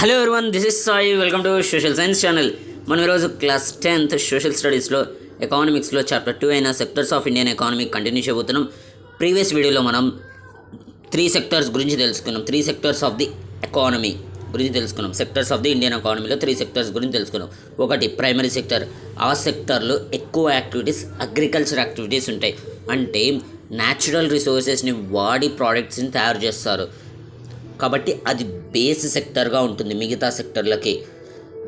Hello everyone, this is Sai. Welcome to social science channel. మనం ఈరోజు class 10th social స్టడీస్లో ఎకానమిక్స్లో chapter 2 అయిన sectors of Indian economy continue చేయబోతున్నాం. Previous వీడియోలో మనం 3 సెక్టర్స్ గురించి తెలుసుకున్నాం. 3 సెక్టర్స్ ఆఫ్ ది ఎకానమీ గురించి తెలుసుకున్నాం. సెక్టర్స్ ఆఫ్ ది ఇండియన్ ఎకానమీలో 3 సెక్టర్స్ గురించి తెలుసుకున్నాం. ఒకటి ప్రైమరీ సెక్టర్. ఆ సెక్టర్లో ఎక్కువ యాక్టివిటీస్ అగ్రికల్చర్ యాక్టివిటీస్ ఉంటాయి. అంటే న్యాచురల్ రిసోర్సెస్ని వాడి ప్రోడక్ట్స్ని తయారు చేస్తారు కాబట్టి అది బేస్ సెక్టర్గా ఉంటుంది మిగతా సెక్టర్లకి.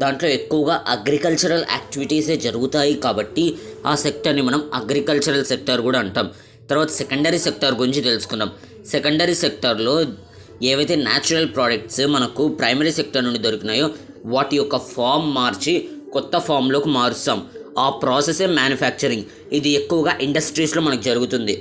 దాంట్లో ఎక్కువగా అగ్రికల్చరల్ యాక్టివిటీసే జరుగుతాయి కాబట్టి ఆ సెక్టర్ని మనం అగ్రికల్చరల్ సెక్టర్ కూడా అంటాం. తర్వాత సెకండరీ సెక్టర్ గురించి తెలుసుకుందాం. సెకండరీ సెక్టర్లో ఏవైతే న్యాచురల్ ప్రోడక్ట్స్ మనకు ప్రైమరీ సెక్టర్ నుండి దొరికినాయో వాటి యొక్క ఫామ్ మార్చి కొత్త ఫామ్లోకి మారుస్తాం. ఆ ప్రాసెసే మ్యానుఫ్యాక్చరింగ్. ఇది ఎక్కువగా ఇండస్ట్రీస్లో మనకు జరుగుతుంది.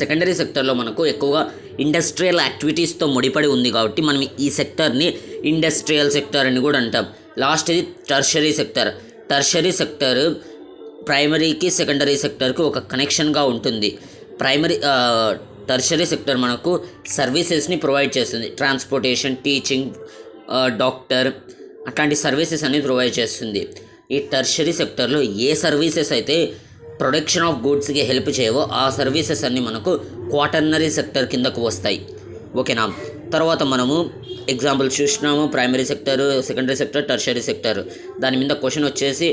సెకండరీ సెక్టర్లో మనకు ఎక్కువగా ఇండస్ట్రియల్ యాక్టివిటీస్తో ముడిపడి ఉంది కాబట్టి మనం ఈ సెక్టర్ని ఇండస్ట్రియల్ సెక్టర్ అని కూడా అంటాం. లాస్ట్ ఇది టర్షరీ సెక్టర్. టర్షరీ సెక్టర్ ప్రైమరీకి సెకండరీ సెక్టర్కి ఒక కనెక్షన్గా ఉంటుంది. టర్షరీ సెక్టర్ మనకు సర్వీసెస్ని ప్రొవైడ్ చేస్తుంది. ట్రాన్స్పోర్టేషన్, టీచింగ్, డాక్టర్ అట్లాంటి సర్వీసెస్ అనేది ప్రొవైడ్ చేస్తుంది. ఈ టర్షరీ సెక్టర్లో ఏ సర్వీసెస్ అయితే ప్రొడక్షన్ ఆఫ్ గూడ్స్కి హెల్ప్ చేయవో ఆ సర్వీసెస్ అన్నీ మనకు క్వాటర్నరీ సెక్టర్ కిందకు వస్తాయి. ఓకేనా. తర్వాత మనము ఎగ్జాంపుల్ చూసినాము, primary sector, secondary sector, tertiary sector. దాని మీద క్వశ్చన్ వచ్చేసి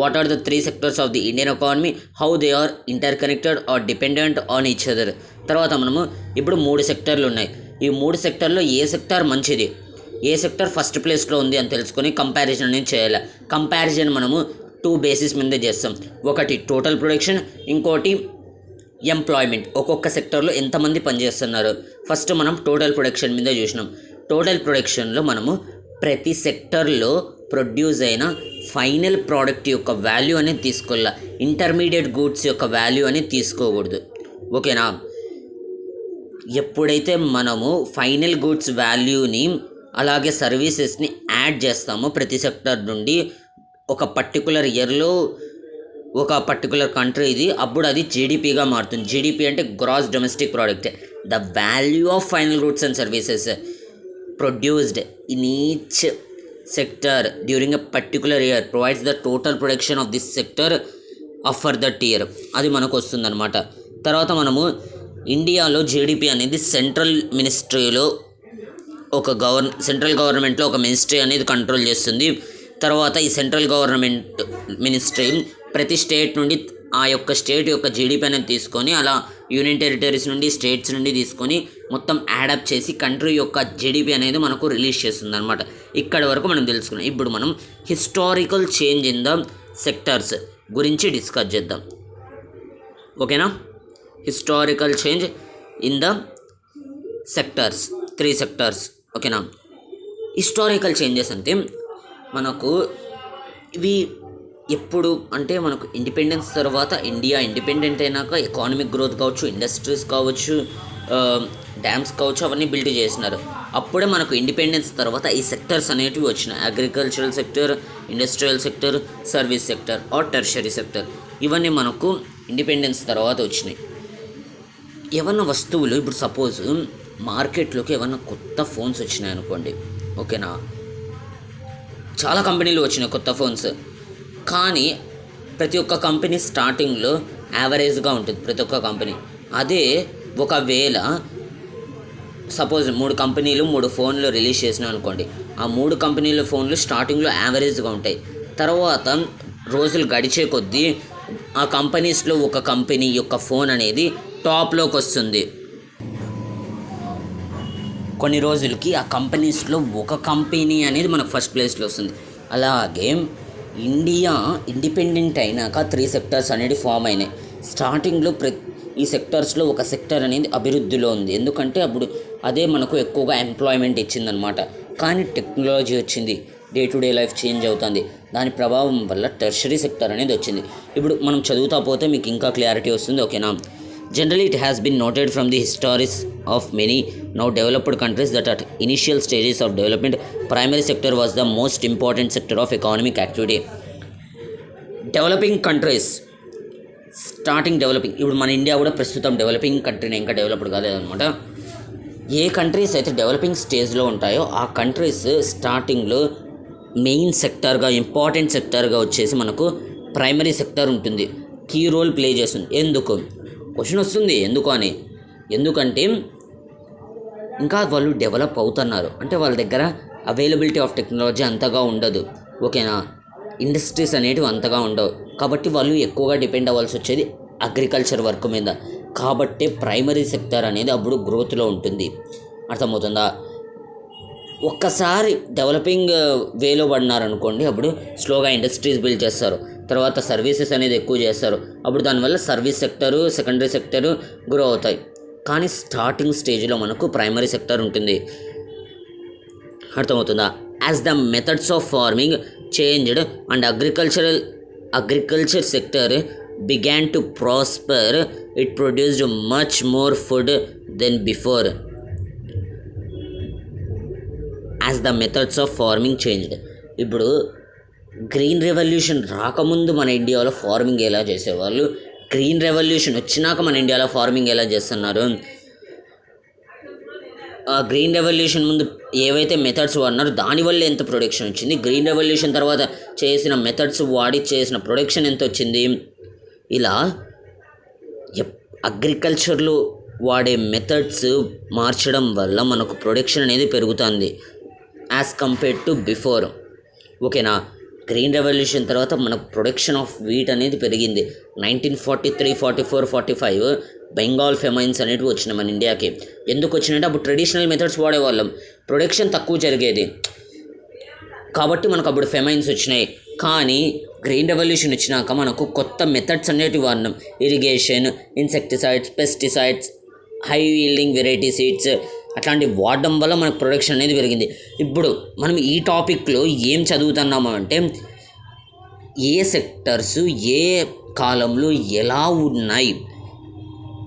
what are the 3 sectors of the Indian economy, how they are interconnected or dependent on each other. తర్వాత మనము ఇప్పుడు 3 సెక్టర్లు ఉన్నాయి. ఈ 3 సెక్టర్లో ఏ సెక్టర్ మంచిది, ఏ సెక్టర్ ఫస్ట్ ప్లేస్లో ఉంది అని తెలుసుకొని కంపారిజన్ అనేది చేయాలి. కంపారిజన్ మనము 2 బేసిస్ మీద చేస్తాం. ఒకటి టోటల్ ప్రొడక్షన్, ఇంకోటి ఎంప్లాయ్మెంట్. ఒక్కొక్క సెక్టర్లో ఎంతమంది పనిచేస్తున్నారు. ఫస్ట్ మనం టోటల్ ప్రొడక్షన్ మీద చూసినాం. టోటల్ ప్రొడక్షన్లో మనము ప్రతి సెక్టర్లో ప్రొడ్యూస్ అయిన ఫైనల్ ప్రోడక్ట్ యొక్క వాల్యూ అనేది తీసుకోవాలి. ఇంటర్మీడియట్ గూడ్స్ యొక్క వాల్యూ అనేది తీసుకోకూడదు. ఓకేనా. ఎప్పుడైతే మనము ఫైనల్ గూడ్స్ వాల్యూని అలాగే సర్వీసెస్ని యాడ్ చేస్తామో ప్రతి సెక్టర్ నుండి ఒక పర్టికులర్ ఇయర్లో ఒక పర్టికులర్ కంట్రీది, అప్పుడు అది జీడిపిగా మారుతుంది. జీడిపి అంటే gross domestic product. The value of final goods and services produced in each sector during a particular year provides the total production of this sector for that year. అది మనకు వస్తుందన్నమాట. తర్వాత మనము ఇండియాలో జీడిపి అనేది సెంట్రల్ మినిస్ట్రీలో సెంట్రల్ గవర్నమెంట్లో ఒక ministry అనేది కంట్రోల్ చేస్తుంది. తర్వాత ఈ సెంట్రల్ గవర్నమెంట్ మినిస్ట్రీ ప్రతి స్టేట్ నుండి ఆ యొక్క స్టేట్ యొక్క జీడిపి అనేది తీసుకొని అలా యూనియన్ టెరిటరీస్ నుండి స్టేట్స్ నుండి తీసుకొని మొత్తం యాడప్ చేసి కంట్రీ యొక్క జీడిపి అనేది మనకు రిలీజ్ చేస్తుంది అనమాట. ఇక్కడి వరకు మనం తెలుసుకున్నాం. ఇప్పుడు మనం historical change in the sectors గురించి డిస్కస్ చేద్దాం. ఓకేనా. Historical change in the sectors, 3 sectors. ఓకేనా. హిస్టారికల్ చేంజెస్ అంటే మనకు ఇవి ఎప్పుడు అంటే మనకు ఇండిపెండెన్స్ తర్వాత ఇండియా ఇండిపెండెంట్ అయినాక ఎకానమిక్ గ్రోత్ కావచ్చు, ఇండస్ట్రీస్ కావచ్చు, డ్యామ్స్ కావచ్చు, అవన్నీ బిల్డ్ చేసినారు. అప్పుడే మనకు ఇండిపెండెన్స్ తర్వాత ఈ సెక్టర్స్ అనేటివి వచ్చినాయి. Agricultural sector, industrial sector, service sector are tertiary sector. ఇవన్నీ మనకు ఇండిపెండెన్స్ తర్వాత వచ్చినాయి. ఏమన్నా వస్తువులు ఇప్పుడు సపోజ్ మార్కెట్లోకి ఏమన్నా కొత్త ఫోన్స్ వచ్చినాయి అనుకోండి. ఓకేనా. చాలా కంపెనీలు వచ్చినాయి కొత్త ఫోన్స్. కానీ ప్రతి ఒక్క కంపెనీ స్టార్టింగ్లో యావరేజ్గా ఉంటుంది ప్రతి ఒక్క కంపెనీ. అదే ఒకవేళ సపోజ్ 3 కంపెనీలు 3 ఫోన్లు రిలీజ్ చేసినాయి అనుకోండి. ఆ 3 కంపెనీల ఫోన్లు స్టార్టింగ్లో యావరేజ్గా ఉంటాయి. తర్వాత రోజులు గడిచే కొద్దీ ఆ కంపెనీస్లో ఒక కంపెనీ యొక్క ఫోన్ అనేది టాప్లోకి వస్తుంది. కొన్ని రోజులకి ఆ కంపెనీస్లో ఒక కంపెనీ అనేది మనకు ఫస్ట్ ప్లేస్లో వస్తుంది. అలాగే ఇండియా ఇండిపెండెంట్ అయినాక 3 సెక్టర్స్ అనేది ఫామ్ అయినాయి. స్టార్టింగ్లో ఈ సెక్టర్స్లో ఒక సెక్టర్ అనేది అభివృద్ధిలో ఉంది. ఎందుకంటే అప్పుడు అదే మనకు ఎక్కువగా ఎంప్లాయ్మెంట్ ఇచ్చిందనమాట. కానీ టెక్నాలజీ వచ్చింది, day to day life change అవుతుంది. దాని ప్రభావం వల్ల టెర్షరీ సెక్టర్ అనేది వచ్చింది. ఇప్పుడు మనం చదువుతా పోతే మీకు ఇంకా క్లారిటీ వస్తుంది. ఓకేనా. Generally, it has been noted from the histories of many now developed countries that at initial stages of development, primary sector was the most important sector of economic activity. Developing countries, starting developing. ఇప్పుడు మన India కూడా ప్రస్తుతం developing కంట్రీనే, ఇంకా developed కాలేదన్నమాట. ఏ countries అయితే developing స్టేజ్లో ఉంటాయో ఆ countries స్టార్టింగ్లో మెయిన్ సెక్టార్గా ఇంపార్టెంట్ సెక్టార్గా వచ్చేసి మనకు ప్రైమరీ సెక్టార్ ఉంటుంది, కీ రోల్ ప్లే చేస్తుంది. ఎందుకు క్వశ్చన్ వస్తుంది ఎందుకు అని, ఎందుకంటే ఇంకా వాళ్ళు డెవలప్ అవుతున్నారు అంటే వాళ్ళ దగ్గర అవైలబిలిటీ ఆఫ్ టెక్నాలజీ అంతగా ఉండదు, ఓకేనా, ఇండస్ట్రీస్ అనేటివి అంతగా ఉండవు, కాబట్టి వాళ్ళు ఎక్కువగా డిపెండ్ అవ్వాల్సి వచ్చేది అగ్రికల్చర్ వర్క్ మీద. కాబట్టి ప్రైమరీ సెక్టార్ అనేది అప్పుడు గ్రోత్లో ఉంటుంది. అర్థమవుతుందా? ఒక్కసారి డెవలపింగ్ వేలో పడినారనుకోండి, అప్పుడు స్లోగా ఇండస్ట్రీస్ బిల్డ్ చేస్తారు, తర్వాత సర్వీసెస్ అనేది ఎక్కువ చేస్తారు, అప్పుడు దానివల్ల service sector secondary sector grow అవుతాయి. కానీ స్టార్టింగ్ స్టేజ్లో మనకు ప్రైమరీ సెక్టర్ ఉంటుంది. అర్థమవుతుందా? As the methods of farming changed and agriculture sector began to prosper, it produced much more food than before. As the methods of farming changed. ఇప్పుడు green revolution రాకముందు మన ఇండియాలో ఫార్మింగ్ ఎలా చేసేవాళ్ళు, గ్రీన్ రెవల్యూషన్ వచ్చినాక మన ఇండియాలో ఫార్మింగ్ ఎలా చేస్తున్నారు, ఆ గ్రీన్ రెవల్యూషన్ ముందు ఏవైతే మెథడ్స్ వాడినారో దానివల్ల ఎంత ప్రొడక్షన్ వచ్చింది, గ్రీన్ రెవల్యూషన్ తర్వాత చేసిన మెథడ్స్ వాడి చేసిన ప్రొడక్షన్ ఎంత వచ్చింది, ఇలా అగ్రికల్చర్లో వాడే మెథడ్స్ మార్చడం వల్ల మనకు ప్రొడక్షన్ అనేది పెరుగుతుంది యాజ్ కంపేర్డ్ టు బిఫోర్. ఓకేనా? గ్రీన్ రెవల్యూషన్ తర్వాత మనకు ప్రొడక్షన్ ఆఫ్ వీట్ అనేది పెరిగింది. 1943, 44, 45 బెంగాల్ ఫెమైన్స్ అనేటివి వచ్చినాయి మన ఇండియాకి. ఎందుకు వచ్చినాయంటే అప్పుడు ట్రెడిషనల్ మెథడ్స్ వాడేవాళ్ళం, ప్రొడక్షన్ తక్కువ జరిగేది కాబట్టి మనకు అప్పుడు ఫెమైన్స్ వచ్చినాయి. కానీ గ్రీన్ రెవల్యూషన్ వచ్చినాక మనకు కొత్త మెథడ్స్ అనేటివి వాడినాం, irrigation, insecticides, pesticides, high yielding variety seeds, అట్లాంటివి వాడడం వల్ల మనకు ప్రొడక్షన్ అనేది పెరిగింది. ఇప్పుడు మనం ఈ టాపిక్లో ఏం చదువుతున్నాము అంటే ఏ సెక్టర్స్ ఏ కాలంలో ఎలా ఉన్నాయి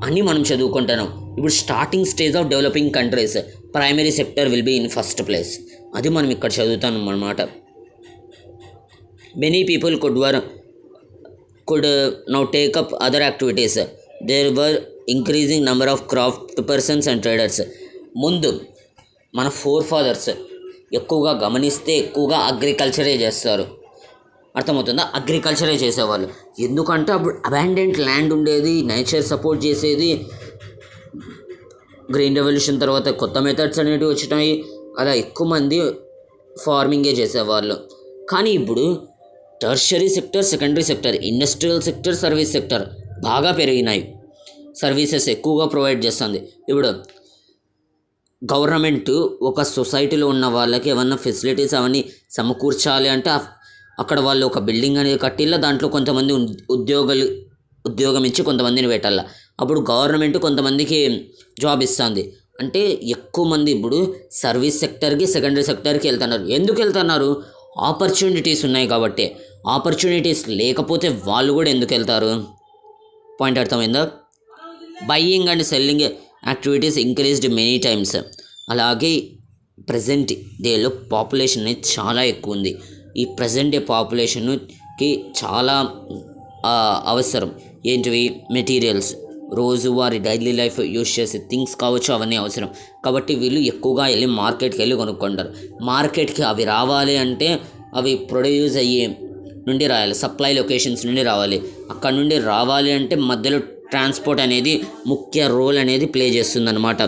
అని మనం చదువుకుంటున్నాం. ఇప్పుడు starting stage of developing countries primary sector will be in first place, అది మనం ఇక్కడ చదువుతాం అన్నమాట. Many people could now take up other activities. There were increasing number of craft persons and traders. ముందు మన ఫాదర్స్ ఎక్కువగా గమనిస్తే ఎక్కువగా అగ్రికల్చరే చేస్తారు. అర్థమవుతుందా? అగ్రికల్చరే చేసేవాళ్ళు. ఎందుకంటే అప్పుడు అబాండెంట్ ల్యాండ్ ఉండేది, నేచర్ సపోర్ట్ చేసేది. గ్రీన్ రెవల్యూషన్ తర్వాత కొత్త మెథడ్స్ అనేవి వచ్చినాయి, అలా ఎక్కువ మంది ఫార్మింగే చేసేవాళ్ళు. కానీ ఇప్పుడు tertiary sector, secondary sector, industrial sector, service sector బాగా పెరిగినాయి, సర్వీసెస్ ఎక్కువగా ప్రొవైడ్ చేస్తుంది. ఇప్పుడు గవర్నమెంట్ ఒక సొసైటీలో ఉన్న వాళ్ళకి ఏమన్నా ఫెసిలిటీస్ అవన్నీ సమకూర్చాలి అంటే అక్కడ వాళ్ళు ఒక బిల్డింగ్ అనేది కట్టిల్లా, దాంట్లో కొంతమంది ఉద్యోగం ఇచ్చి కొంతమందిని పెట్టాల. అప్పుడు గవర్నమెంట్ కొంతమందికి జాబ్ ఇస్తుంది అంటే ఎక్కువ మంది ఇప్పుడు సర్వీస్ సెక్టర్కి సెకండరీ సెక్టర్కి వెళ్తున్నారు. ఎందుకు వెళ్తున్నారు? ఆపర్చునిటీస్ ఉన్నాయి కాబట్టి. ఆపర్చునిటీస్ లేకపోతే వాళ్ళు కూడా ఎందుకు వెళ్తారు? పాయింట్ అర్థమైందా? Buying and selling activities increased many times. అలాగే ప్రజెంట్ డేలో పాపులేషన్ అనేది చాలా ఎక్కువ ఉంది. ఈ ప్రజెంట్ డే పాపులేషన్కి చాలా అవసరం. ఏంటివి? మెటీరియల్స్, రోజువారీ డైలీ లైఫ్ యూజ్ చేసే థింగ్స్ కావచ్చు, అవన్నీ అవసరం. కాబట్టి వీళ్ళు ఎక్కువగా వెళ్ళి మార్కెట్కి వెళ్ళి కొనుక్కుంటారు. మార్కెట్కి అవి రావాలి అంటే అవి ప్రొడ్యూస్ అయ్యే నుండి రావాలి, సప్లై లొకేషన్స్ నుండి రావాలి. అక్కడ నుండి రావాలి అంటే మధ్యలో ట్రాన్స్పోర్ట్ అనేది ముఖ్య రోల్ అనేది ప్లే చేస్తుందన్నమాట.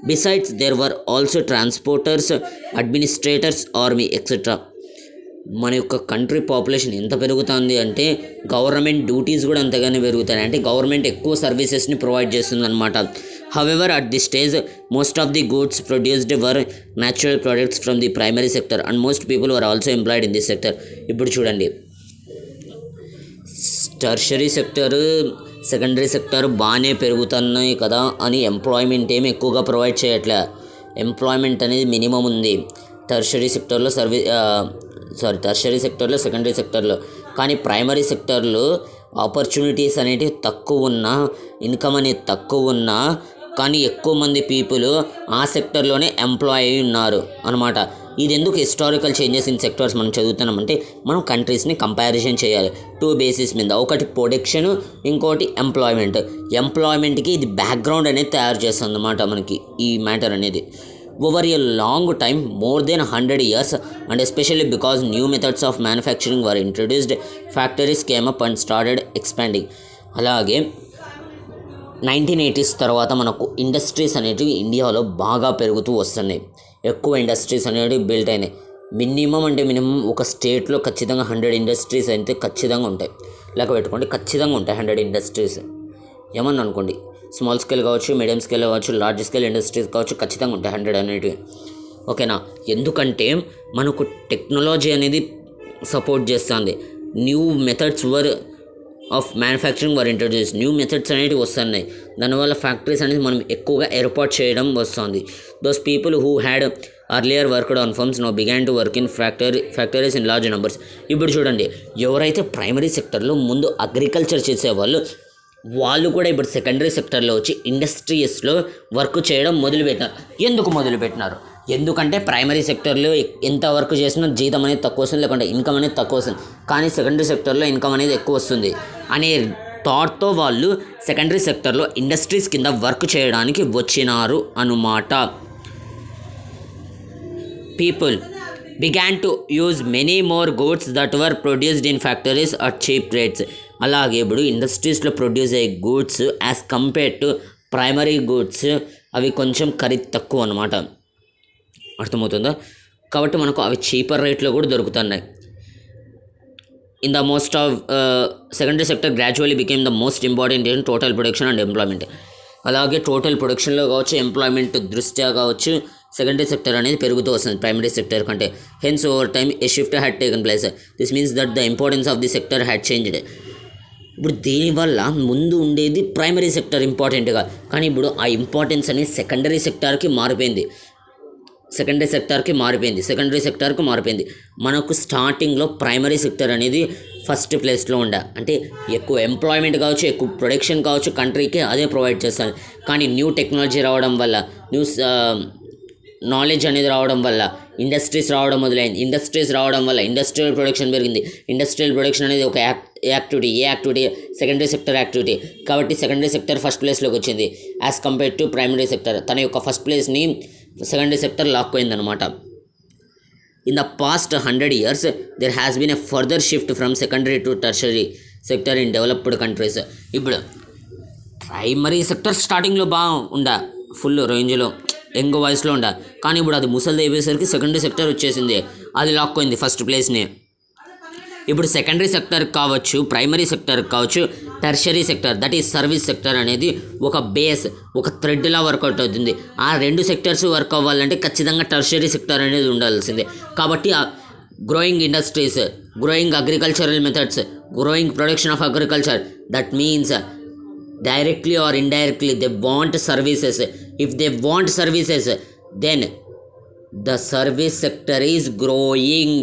Besides there were also transporters, administrators, army etcetera. మన యొక్క కంట్రీ పాపులేషన్ ఎంత పెరుగుతుంది అంటే గవర్నమెంట్ డ్యూటీస్ కూడా అంతగానే పెరుగుతాయి. అంటే గవర్నమెంట్ ఎక్కువ సర్వీసెస్ని ప్రొవైడ్ చేస్తుంది అనమాట. However at the stage most of the goods produced were natural products from the primary sector and most people were also employed in this sector. ఇప్పుడు చూడండి, టర్షరీ సెక్టర్, సెకండరీ సెక్టర్ బాగానే పెరుగుతున్నాయి కదా అని employment ఏమి ఎక్కువగా ప్రొవైడ్ చేయట్లే. Employment అనేది మినిమం ఉంది టర్షరీ సెక్టర్లో, టర్షరీ సెక్టర్లో, సెకండరీ సెక్టర్లో. కానీ ప్రైమరీ సెక్టర్లో ఆపర్చునిటీస్ అనేటివి తక్కువ ఉన్నా, ఇన్కమ్ అనేది తక్కువ ఉన్నా కానీ ఎక్కువ మంది పీపుల్ ఆ సెక్టర్లోనే ఎంప్లాయ్ అయి ఉన్నారు అనమాట. ఇది ఎందుకు హిస్టారికల్ చేంజెస్ ఇన్ సెక్టర్స్ మనం చదువుతున్నామంటే మనం కంట్రీస్ని కంపారిజన్ చేయాలి 2 బేసిస్ మీద. ఒకటి ప్రొడక్షన్, ఇంకోటి ఎంప్లాయ్మెంట్కి ఇది బ్యాక్గ్రౌండ్ అనేది తయారు చేస్తుంది అన్నమాట మనకి ఈ మ్యాటర్ అనేది. Over a long time, more than 100 years, and especially because new methods of manufacturing were introduced, factories came up and started expanding. అలాగే 1980s తర్వాత మనకు ఇండస్ట్రీస్ అనేటివి ఇండియాలో బాగా పెరుగుతూ వస్తున్నాయి. ఎక్కువ ఇండస్ట్రీస్ అనేవి బిల్ట్ అయినాయి. మినిమం ఒక స్టేట్లో ఖచ్చితంగా 100 ఇండస్ట్రీస్ అయితే ఖచ్చితంగా ఉంటాయి. లెక్క పెట్టుకోండి, ఖచ్చితంగా ఉంటాయి 100 ఇండస్ట్రీస్. ఏమన్నా అనుకోండి, స్మాల్ స్కేల్ కావచ్చు, మీడియం స్కేల్ కావచ్చు, లార్జ్ స్కేల్ ఇండస్ట్రీస్ కావచ్చు, ఖచ్చితంగా ఉంటాయి 100 అనేటివి. ఓకేనా? ఎందుకంటే మనకు టెక్నాలజీ అనేది సపోర్ట్ చేస్తుంది. New methods of manufacturing were introduce, new methods అనేవి వస్తున్నాయి. దానివల్ల ఫ్యాక్టరీస్ అనేది మనం ఎక్కువగా ఏర్పాటు చేయడం వస్తుంది. Those people who had earlier worked on firms now began to work in factories in large numbers. ఇప్పుడు చూడండి, ఎవరైతే ప్రైమరీ సెక్టర్లో ముందు అగ్రికల్చర్ చేసేవాళ్ళు వాళ్ళు కూడా ఇప్పుడు సెకండరీ సెక్టర్లో వచ్చి ఇండస్ట్రీస్లో వర్క్ చేయడం మొదలుపెట్టినారు. ఎందుకు మొదలుపెట్టినారు? ఎందుకంటే ప్రైమరీ సెక్టర్లో ఎంత వర్క్ చేసినా జీతం అనేది తక్కువ వస్తుంది, లేకుంటే ఇన్కమ్ అనేది తక్కువ వస్తుంది. కానీ సెకండరీ సెక్టర్లో ఇన్కమ్ అనేది ఎక్కువ వస్తుంది అనే థాట్తో వాళ్ళు సెకండరీ సెక్టర్లో ఇండస్ట్రీస్ కింద వర్క్ చేయడానికి వచ్చినారు అన్నమాట. People began to use many more goods that were produced in factories at cheap rates. అలాగే ఇప్పుడు ఇండస్ట్రీస్లో ప్రొడ్యూస్ అయ్యే goods as compared to primary goods అవి కొంచెం ఖరీదు తక్కువ అనమాట. అర్థమవుతుందా? కాబట్టి మనకు అవి చీపర్ రేట్లో కూడా దొరుకుతున్నాయి. In the most of secondary sector gradually became the most important in total production and employment. అలాగే టోటల్ ప్రొడక్షన్లో కావచ్చు, ఎంప్లాయ్మెంట్ దృష్ట్యా కావచ్చు, సెకండరీ సెక్టర్ అనేది పెరుగుతూ వస్తుంది ప్రైమరీ సెక్టర్ కంటే. Hence over time A shift had taken place. This means that the importance of the sector had changed. ఇప్పుడు దీనివల్ల ముందు ఉండేది ప్రైమరీ సెక్టర్ ఇంపార్టెంట్గా, కానీ ఇప్పుడు ఆ ఇంపార్టెన్స్ అనేది సెకండరీ సెక్టార్కి మారిపోయింది. సెకండరీ సెక్టార్కి మారిపోయింది. మనకు స్టార్టింగ్లో ప్రైమరీ సెక్టర్ అనేది ఫస్ట్ ప్లేస్లో ఉండే, అంటే ఎక్కువ ఎంప్లాయ్మెంట్ కావచ్చు, ఎక్కువ ప్రొడక్షన్ కావచ్చు, కంట్రీకి అదే ప్రొవైడ్ చేస్తుంది. కానీ న్యూ టెక్నాలజీ రావడం వల్ల, న్యూ నాలెడ్జ్ అనేది రావడం వల్ల ఇండస్ట్రీస్ రావడం మొదలైంది. ఇండస్ట్రియల్ ప్రొడక్షన్ పెరిగింది. ఇండస్ట్రియల్ ప్రొడక్షన్ అనేది ఒక యాక్టివిటీ సెకండరీ సెక్టర్ యాక్టివిటీ. కాబట్టి సెకండరీ సెక్టర్ ఫస్ట్ ప్లేస్లోకి వచ్చింది as compared to primary sector. తన యొక్క ఫస్ట్ ప్లేస్ని సెకండరీ సెక్టర్ లాక్కోయిందనమాట. In the past 100 years there has been a further shift from secondary to tertiary sector in developed countries. ఇప్పుడు primary sector స్టార్టింగ్లో బాగా ఉండా, ఫుల్ రేంజ్లో యంగ్ వాయిస్లో ఉండా, కానీ ఇప్పుడు అది ముసలిది అయిపోయేసరికి సెకండరీ సెక్టర్ వచ్చేసింది, అది లాక్కోయింది ఫస్ట్ ప్లేస్ని. ఇప్పుడు సెకండరీ సెక్టర్ కావచ్చు, ప్రైమరీ సెక్టర్ కావచ్చు, tertiary sector that is service sector అనేది ఒక బేస్, ఒక థ్రెడ్లా వర్కౌట్ అవుతుంది. ఆ రెండు సెక్టర్స్ వర్క్ అవ్వాలంటే ఖచ్చితంగా టెర్షరీ సెక్టర్ అనేది ఉండాల్సిందే. కాబట్టి growing industries, growing agricultural methods, growing production of agriculture, that means directly or indirectly they want services. If they want services, then the service sector is growing.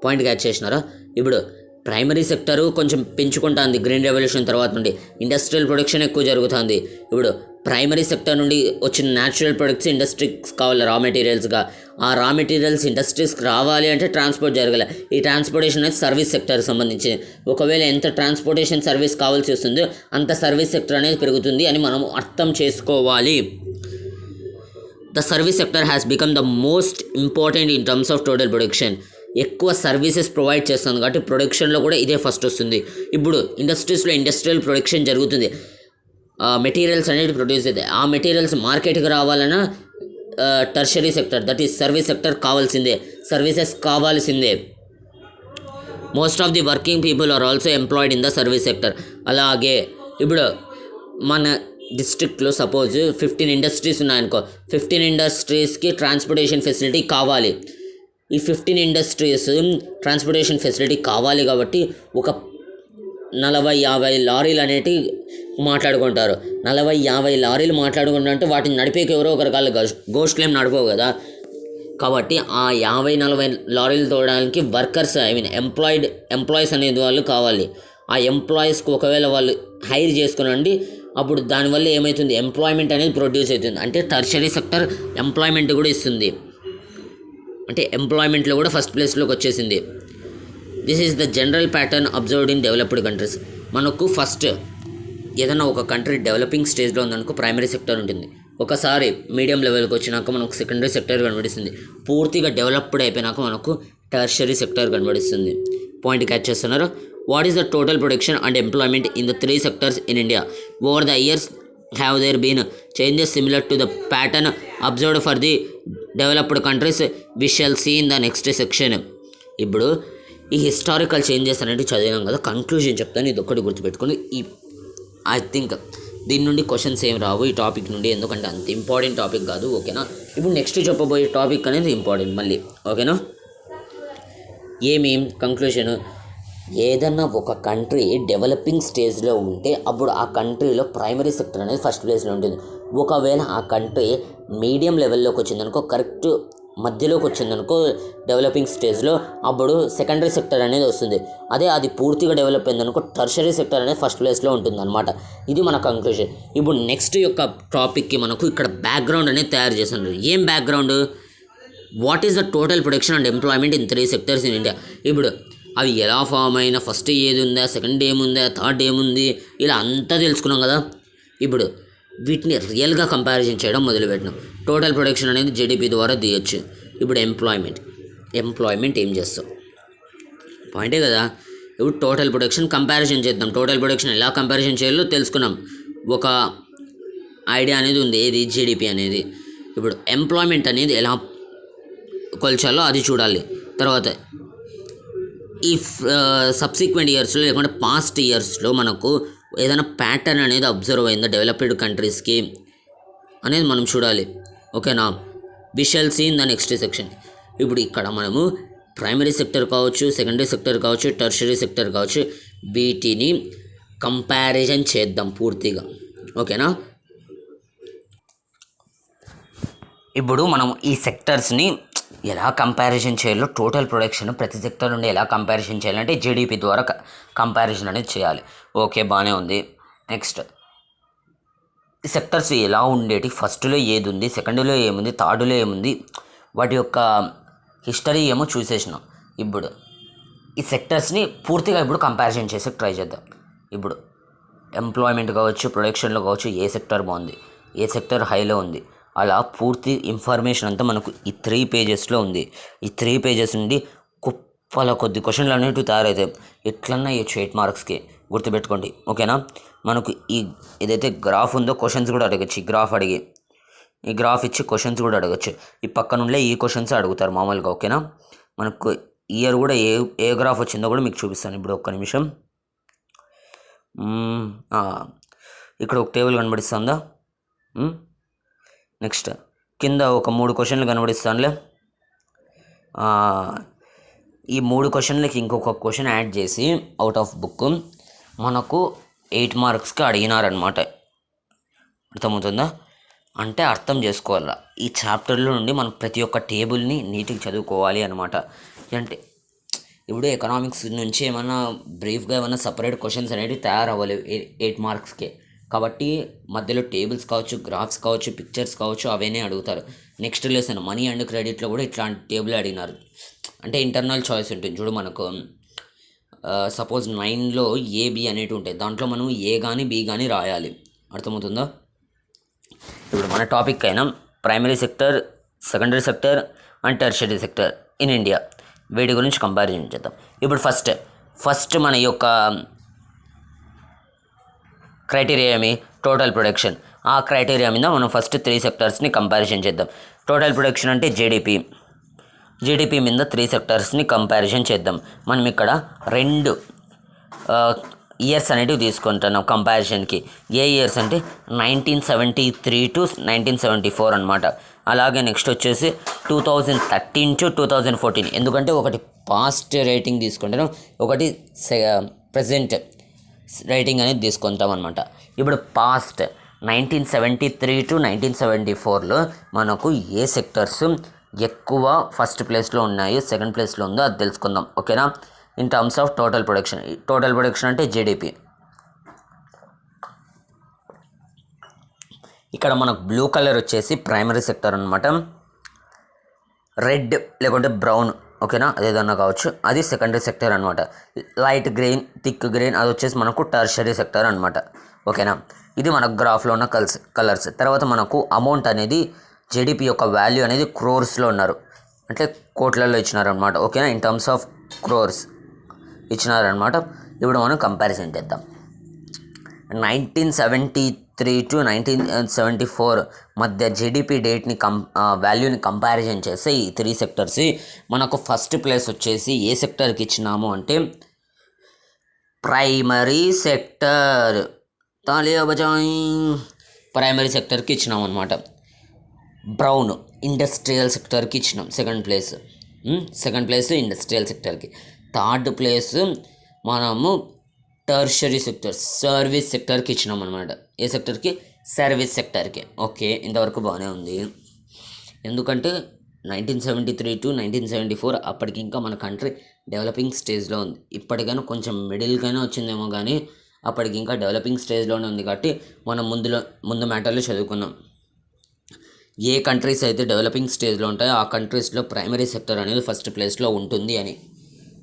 Point catch చేసినారా? ఇప్పుడు primary sector కొంచెం పెంచుకుంటుంది green revolution తర్వాత నుండి. Industrial production ఎక్కువ జరుగుతుంది. ఇప్పుడు primary sector నుండి వచ్చిన న్యాచురల్ ప్రొడక్ట్స్ ఇండస్ట్రీస్ కావాలి రా మెటీరియల్స్గా. ఆ రా మెటీరియల్స్ ఇండస్ట్రీస్కి రావాలి అంటే ట్రాన్స్పోర్ట్ జరగాలి. ఈ ట్రాన్స్పోర్టేషన్ అనేది సర్వీస్ సెక్టర్కి సంబంధించి. ఒకవేళ ఎంత ట్రాన్స్పోర్టేషన్ సర్వీస్ కావాల్సి వస్తుందో అంత సర్వీస్ సెక్టర్ అనేది పెరుగుతుంది అని మనం అర్థం చేసుకోవాలి. The service sector has become the most important in terms of total production. ఎక్కువ సర్వీసెస్ ప్రొవైడ్ చేస్తుంది కాబట్టి ప్రొడక్షన్లో కూడా ఇదే ఫస్ట్ వస్తుంది. ఇప్పుడు ఇండస్ట్రీస్లో ఇండస్ట్రియల్ ప్రొడక్షన్ జరుగుతుంది, మెటీరియల్స్ అనేది ప్రొడ్యూస్ అవుతాయి. ఆ మెటీరియల్స్ మార్కెట్కి రావాలన్నా tertiary sector that is service sector కావాల్సిందే, సర్వీసెస్ కావాల్సిందే. Most of the working people are also employed in the service sector. అలాగే ఇప్పుడు మన డిస్ట్రిక్ట్లో సపోజ్ 15 ఇండస్ట్రీస్ ఉన్నాయనుకో, 15 ఇండస్ట్రీస్కి ట్రాన్స్పోర్టేషన్ ఫెసిలిటీ కావాలి. ఈ 15 ఇండస్ట్రీస్ ట్రాన్స్పోర్టేషన్ ఫెసిలిటీ కావాలి కాబట్టి ఒక 40-50 లారీలు అనేటివి మాట్లాడుకుంటారు. 40-50 లారీలు మాట్లాడుకుంటుంటే వాటిని నడిపేకి ఎవరో ఒకరి కాళ్ళు గోష్ట్లు ఏం నడిపోవు కదా. కాబట్టి ఆ 50-40 లారీలు తోడడానికి వర్కర్స్ ఎంప్లాయీస్ అనేది వాళ్ళు కావాలి. ఆ ఎంప్లాయీస్కి ఒకవేళ వాళ్ళు హైర్ చేసుకునండి, అప్పుడు దానివల్ల ఏమవుతుంది, ఎంప్లాయ్మెంట్ అనేది ప్రొడ్యూస్ అవుతుంది. అంటే టర్షరీ సెక్టర్ ఎంప్లాయ్మెంట్ కూడా ఇస్తుంది, అంటే ఎంప్లాయ్మెంట్లో కూడా ఫస్ట్ ప్లేస్లోకి వచ్చేసింది. This is the general pattern observed in developed countries. మనకు ఫస్ట్ ఏదైనా ఒక కంట్రీ డెవలపింగ్ స్టేజ్లో ఉందనుకో ప్రైమరీ సెక్టర్ ఉంటుంది. ఒకసారి మీడియం లెవెల్కి వచ్చినాక మనకు సెకండరీ సెక్టర్ కనబడిస్తుంది. పూర్తిగా డెవలప్డ్ అయిపోయినాక మనకు టర్షరీ సెక్టర్ కనబడిస్తుంది. పాయింట్ క్యాచ్ చేస్తున్నారు. What is the total production and employment in the 3 sectors in India over the years? Have there been changes similar to the pattern observed for the developed countries? We shall see in the next section. ఇప్పుడు ఈ historical changes అనేవి చదివినాం కదా, conclusion చెప్తాను, ఇది ఒక్కటి గుర్తుపెట్టుకుని. I think దీని నుండి క్వశ్చన్స్ ఏం రావు ఈ టాపిక్ నుండి, ఎందుకంటే అంత ఇంపార్టెంట్ టాపిక్ కాదు. ఓకేనా, ఇప్పుడు నెక్స్ట్ చెప్పబోయే టాపిక్ అనేది ఇంపార్టెంట్ మళ్ళీ. ఓకేనా, ఏమి కంక్లూషన్? ఏదన్నా ఒక కంట్రీ డెవలపింగ్ స్టేజ్లో ఉంటే అప్పుడు ఆ కంట్రీలో ప్రైమరీ సెక్టర్ అనేది ఫస్ట్ ప్లేస్లో ఉంటుంది. ఒకవేళ ఆ కంట్రీ మీడియం లెవెల్లోకి వచ్చిందనుకో, కరెక్ట్ మధ్యలోకి వచ్చిందనుకో డెవలపింగ్ స్టేజ్లో, అప్పుడు సెకండరీ సెక్టర్ అనేది వస్తుంది. అదే అది పూర్తిగా డెవలప్ అయిందనుకో టర్షరీ సెక్టర్ అనేది ఫస్ట్ ప్లేస్లో ఉంటుంది అనమాట. ఇది మన కంక్లూజన్. ఇప్పుడు నెక్స్ట్ యొక్క టాపిక్కి మనకు ఇక్కడ బ్యాక్గ్రౌండ్ అనేది తయారు చేస్తున్నారు. ఏం background? What is the total production and employment in 3 sectors in India? ఇప్పుడు అవి ఎలా ఫామ్ అయినా, ఫస్ట్ ఏది ఉందా, సెకండ్ ఏముందా, థర్డ్ ఏముంది, ఇలా అంతా తెలుసుకున్నాం కదా. ఇప్పుడు వీటిని రియల్గా కంపారిజన్ చేయడం మొదలుపెట్టినాం. టోటల్ ప్రొడక్షన్ అనేది జీడిపి ద్వారా తీయచ్చు. ఇప్పుడు ఎంప్లాయ్మెంట్ ఏం చేస్తాం? పాయింటే కదా. ఇప్పుడు టోటల్ ప్రొడక్షన్ కంపారిజన్ చేద్దాం. టోటల్ ప్రొడక్షన్ ఎలా కంపారిజన్ చేయాలో తెలుసుకున్నాం, ఒక ఐడియా అనేది ఉంది, ఏది జీడిపి అనేది. ఇప్పుడు ఎంప్లాయ్మెంట్ అనేది ఎలా కొల్చాలో అది చూడాలి. తర్వాత ఈ సబ్సిక్వెంట్ ఇయర్స్లో లేకుంటే పాస్ట్ ఇయర్స్లో మనకు ఏదైనా ప్యాటర్న్ అనేది అబ్జర్వ్ అయిందా డెవలప్డ్ కంట్రీస్కి అనేది మనం చూడాలి. ఓకేనా, we shall see in the next section. ఇప్పుడు ఇక్కడ మనము ప్రైమరీ సెక్టర్ కావచ్చు, సెకండరీ సెక్టర్ కావచ్చు, టర్షరీ సెక్టర్ కావచ్చు, వీటిని కంపారిజన్ చేద్దాం పూర్తిగా. ఓకేనా, ఇప్పుడు మనం ఈ సెక్టర్స్ని ఎలా కంపారిజన్ చేయాలో, టోటల్ ప్రొడక్షన్ ప్రతి సెక్టర్ నుండి ఎలా కంపారిజన్ చేయాలంటే జీడిపి ద్వారా కంపారిజన్ అనేది చేయాలి. ఓకే, బాగానే ఉంది. నెక్స్ట్ ఈ సెక్టర్స్ ఎలా ఉండేటి, ఫస్ట్లో ఏది ఉంది, సెకండ్లో ఏముంది, థర్డ్లో ఏముంది, వాటి యొక్క హిస్టరీ ఏమో చూసేసినాం. ఇప్పుడు ఈ సెక్టర్స్ని పూర్తిగా ఇప్పుడు కంపారిజన్ చేసి ట్రై చేద్దాం. ఇప్పుడు ఎంప్లాయ్మెంట్ కావచ్చు, ప్రొడక్షన్లో కావచ్చు, ఏ సెక్టర్ బాగుంది, ఏ సెక్టర్ హైలో ఉంది, అలా పూర్తి ఇన్ఫర్మేషన్ అంతా మనకు ఈ 3 పేజెస్లో ఉంది. ఈ 3 పేజెస్ నుండి కుప్పల కొద్ది క్వశ్చన్లు అనేవి తయారవుతాయి. ఎట్లన్నా ఇవ్వచ్చు 8 మార్క్స్కి, గుర్తుపెట్టుకోండి. ఓకేనా, మనకు ఏదైతే గ్రాఫ్ ఉందో క్వశ్చన్స్ కూడా అడగచ్చు. ఈ గ్రాఫ్ అడిగి, ఈ గ్రాఫ్ ఇచ్చి క్వశ్చన్స్ కూడా అడగచ్చు. ఈ పక్క నుండే ఈ క్వశ్చన్స్ అడుగుతారు మామూలుగా. ఓకేనా, మనకు ఇయర్ కూడా ఏ గ్రాఫ్ వచ్చిందో కూడా మీకు చూపిస్తాను. ఇప్పుడు ఒక్క నిమిషం. ఇక్కడ ఒక టేబుల్ కనబడిస్తుందా? నెక్స్ట్ కింద ఒక 3 క్వశ్చన్లు కనబడిస్తానులే. ఈ 3 క్వశ్చన్లకి ఇంకొక క్వశ్చన్ యాడ్ చేసి అవుట్ ఆఫ్ బుక్ మనకు 8 మార్క్స్కి అడిగినారనమాట. అర్థమవుతుందా? అంటే అర్థం చేసుకోవాలా, ఈ చాప్టర్లో నుండి మనం ప్రతి ఒక్క టేబుల్ని నీట్గా చదువుకోవాలి అనమాట. అంటే ఇప్పుడు ఎకనామిక్స్ నుంచి ఏమన్నా బ్రీఫ్గా ఏమన్నా సపరేట్ క్వశ్చన్స్ అనేవి తయారవ్వాలి 8 మార్క్స్కి. కాబట్టి మధ్యలో టేబుల్స్ కావచ్చు, గ్రాఫ్స్ కావచ్చు, పిక్చర్స్ కావచ్చు, అవన్నీ అడుగుతారు. నెక్స్ట్ లెసన్ మనీ అండ్ క్రెడిట్లో కూడా ఇట్లాంటి టేబుల్ అడిగినారు. అంటే ఇంటర్నల్ చాయిస్ ఉంటుంది చూడు, మనకు సపోజ్ 9లో ఏబి అనేవి ఉంటాయి, దాంట్లో మనం ఏ కానీ బి కానీ రాయాలి. అర్థమవుతుందా? ఇప్పుడు మన టాపిక్ అయినా primary sector, secondary sector and tertiary sector in India, వీటి గురించి కంపారిజన్ చేద్దాం. ఇప్పుడు ఫస్ట్ మన యొక్క క్రైటీరియా ఏమి? Total production. ఆ క్రైటీరియా మీద మనం ఫస్ట్ 3 సెక్టర్స్ని కంపారిజన్ చేద్దాం. టోటల్ ప్రొడక్షన్ అంటే జీడిపి మీద 3 సెక్టర్స్ని కంపారిజన్ చేద్దాం. మనం ఇక్కడ 2 ఇయర్స్ అనేటివి తీసుకుంటున్నాం కంపారిజన్కి. ఏ ఇయర్స్ అంటే 1973 to 1974 అనమాట. అలాగే నెక్స్ట్ వచ్చేసి 2013 to 2014. ఎందుకంటే ఒకటి పాస్ట్ రేటింగ్ తీసుకుంటాం, ఒకటి ప్రజెంట్ రేటింగ్ అనేది తీసుకుంటాం అనమాట. ఇప్పుడు పాస్ట్ 1973 to 1974లో మనకు ఏ సెక్టర్స్ ఎక్కువ ఫస్ట్ ప్లేస్లో ఉన్నాయి, సెకండ్ ప్లేస్లో ఉందో అది తెలుసుకుందాం. ఓకేనా, in terms of total production. Total production అంటే జీడిపి. ఇక్కడ మనకు బ్లూ కలర్ వచ్చేసి ప్రైమరీ సెక్టర్ అనమాట, రెడ్ లేకుంటే బ్రౌన్ ఓకేనా అదేదన్నా కావచ్చు, అది సెకండరీ సెక్టర్ అనమాట. లైట్ గ్రీన్ థిక్ గ్రీన్ అది వచ్చేసి మనకు టర్షరీ సెక్టర్ అనమాట ఓకేనా. ఇది మన గ్రాఫ్లో ఉన్న కలర్స్. తర్వాత మనకు అమౌంట్ అనేది జీడిపి యొక్క వాల్యూ అనేది క్రోర్స్లో ఉన్నారు, అంటే కోట్లలో ఇచ్చినారనమాట ఓకేనా. ఇన్ టర్మ్స్ ఆఫ్ క్రోర్స్ ఇచ్చినారనమాట. ఇప్పుడు మనం కంపారిజన్ చేద్దాం. 1973 to 1974 మధ్య జీడిపి డేట్ని వాల్యూని కంపారిజన్ చేస్తే ఈ 3 సెక్టర్స్ మనకు ఫస్ట్ ప్లేస్ వచ్చేసి ఏ సెక్టర్కి ఇచ్చినాము అంటే ప్రైమరీ సెక్టర్, తాలియా బజాయ్, ప్రైమరీ సెక్టర్కి ఇచ్చినాం అనమాట. బ్రౌన్ ఇండస్ట్రియల్ సెక్టర్కి ఇచ్చినాం సెకండ్ ప్లేస్ ఇండస్ట్రియల్ సెక్టర్కి. థర్డ్ ప్లేస్ మనము టర్షరీ సెక్టర్ సర్వీస్ సెక్టర్కి ఇచ్చినాం అనమాట. ఏ సెక్టర్కి? సర్వీస్ సెక్టర్కి. ఓకే, ఇంతవరకు బాగానే ఉంది. ఎందుకంటే 1973 to 1974 అప్పటికి ఇంకా మన కంట్రీ డెవలపింగ్ స్టేజ్లో ఉంది. ఇప్పటికైనా కొంచెం మిడిల్కైనా వచ్చిందేమో కానీ అప్పటికి ఇంకా డెవలపింగ్ స్టేజ్లోనే ఉంది కాబట్టి మనం ముందు మ్యాటర్లో చదువుకున్నాం. ఏ కంట్రీస్ అయితే డెవలపింగ్ స్టేజ్లో ఉంటాయో ఆ కంట్రీస్లో ప్రైమరీ సెక్టర్ అనేది ఫస్ట్ ప్లేస్లో ఉంటుంది అని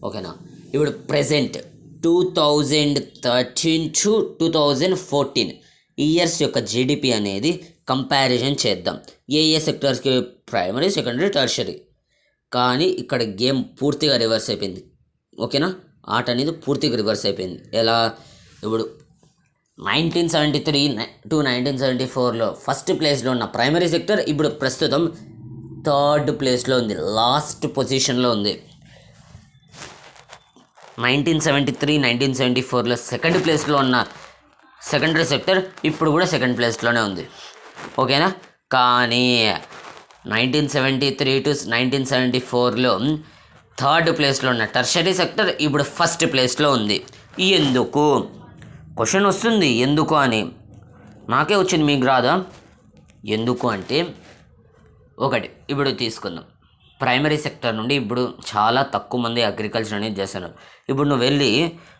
ఓకేనా. ఇప్పుడు ప్రెజెంట్ 2013 to 2014 ఇయర్స్ యొక్క జీడిపి అనేది కంపారిజన్ చేద్దాం. ఏ సెక్టర్స్కి? Primary, secondary, tertiary. కానీ ఇక్కడ గేమ్ పూర్తిగా రివర్స్ అయిపోయింది ఓకేనా. ఆట అనేది పూర్తిగా రివర్స్ అయిపోయింది. ఎలా? ఇప్పుడు 1973 to 1974లో ఫస్ట్ ప్లేస్లో ఉన్న ప్రైమరీ సెక్టర్ ఇప్పుడు ప్రస్తుతం థర్డ్ ప్లేస్లో ఉంది, లాస్ట్ పొజిషన్లో ఉంది. 1973, 1974లో సెకండ్ ప్లేస్లో ఉన్న సెకండరీ సెక్టర్ ఇప్పుడు కూడా సెకండ్ ప్లేస్లోనే ఉంది ఓకేనా. కానీ 1973 to 1974లో థర్డ్ ప్లేస్లో ఉన్న టర్షరీ సెక్టర్ ఇప్పుడు ఫస్ట్ ప్లేస్లో ఉంది. ఎందుకు? క్వశ్చన్ వస్తుంది ఎందుకు అని, నాకే వచ్చింది మీకు రాదా? ఎందుకు అంటే ఒకటి ఇప్పుడు తీసుకుందాం. ప్రైమరీ సెక్టర్ నుండి ఇప్పుడు చాలా తక్కువ మంది అగ్రికల్చర్ అనేది చేస్తున్నారు. ఇప్పుడు నువ్వు వెళ్ళి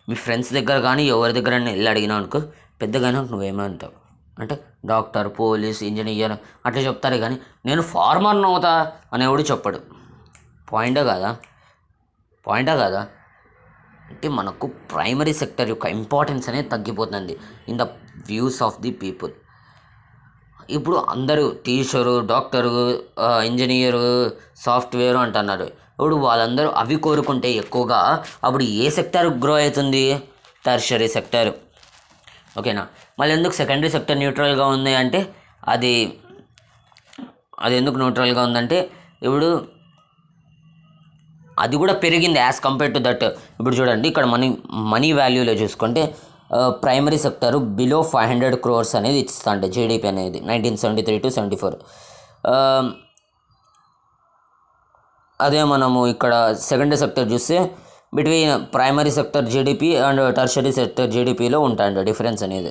మీ ఫ్రెండ్స్ దగ్గర కానీ ఎవరి దగ్గర వెళ్ళి అడిగినావు అనుకో, పెద్దగానే నువ్వేమంటావు అంటే డాక్టర్, పోలీస్, ఇంజనీర్ అట్లా చెప్తారు. కానీ నేను ఫార్మర్ని అవుతా అనేవాడు చెప్పడు. పాయింటే కాదా? అంటే మనకు ప్రైమరీ సెక్టర్ యొక్క ఇంపార్టెన్స్ అనేది తగ్గిపోతుంది in the views of the people. ఇప్పుడు అందరూ టీచరు, డాక్టరు, ఇంజనీరు, సాఫ్ట్వేర్ అంటున్నారు. ఇప్పుడు వాళ్ళందరూ అవి కోరుకుంటే ఎక్కువగా అప్పుడు ఏ సెక్టర్ గ్రో అవుతుంది? టర్షరీ సెక్టర్ ఓకేనా. మళ్ళీ ఎందుకు సెకండరీ సెక్టర్ న్యూట్రల్గా ఉంది అంటే అది ఎందుకు న్యూట్రల్గా ఉందంటే ఇప్పుడు అది కూడా పెరిగింది యాజ్ కంపేర్ టు దట్. ఇప్పుడు చూడండి ఇక్కడ మనీ వాల్యూలో చూసుకుంటే ప్రైమరీ సెక్టర్ బిలో 500 crores అనేది ఇస్తుంటే జీడిపి అనేది 1973 to 74. అదే మనము ఇక్కడ సెకండరీ సెక్టర్ చూస్తే between primary sector GDP and tertiary sector జీడిపిలో ఉంటాయండి డిఫరెన్స్ అనేది.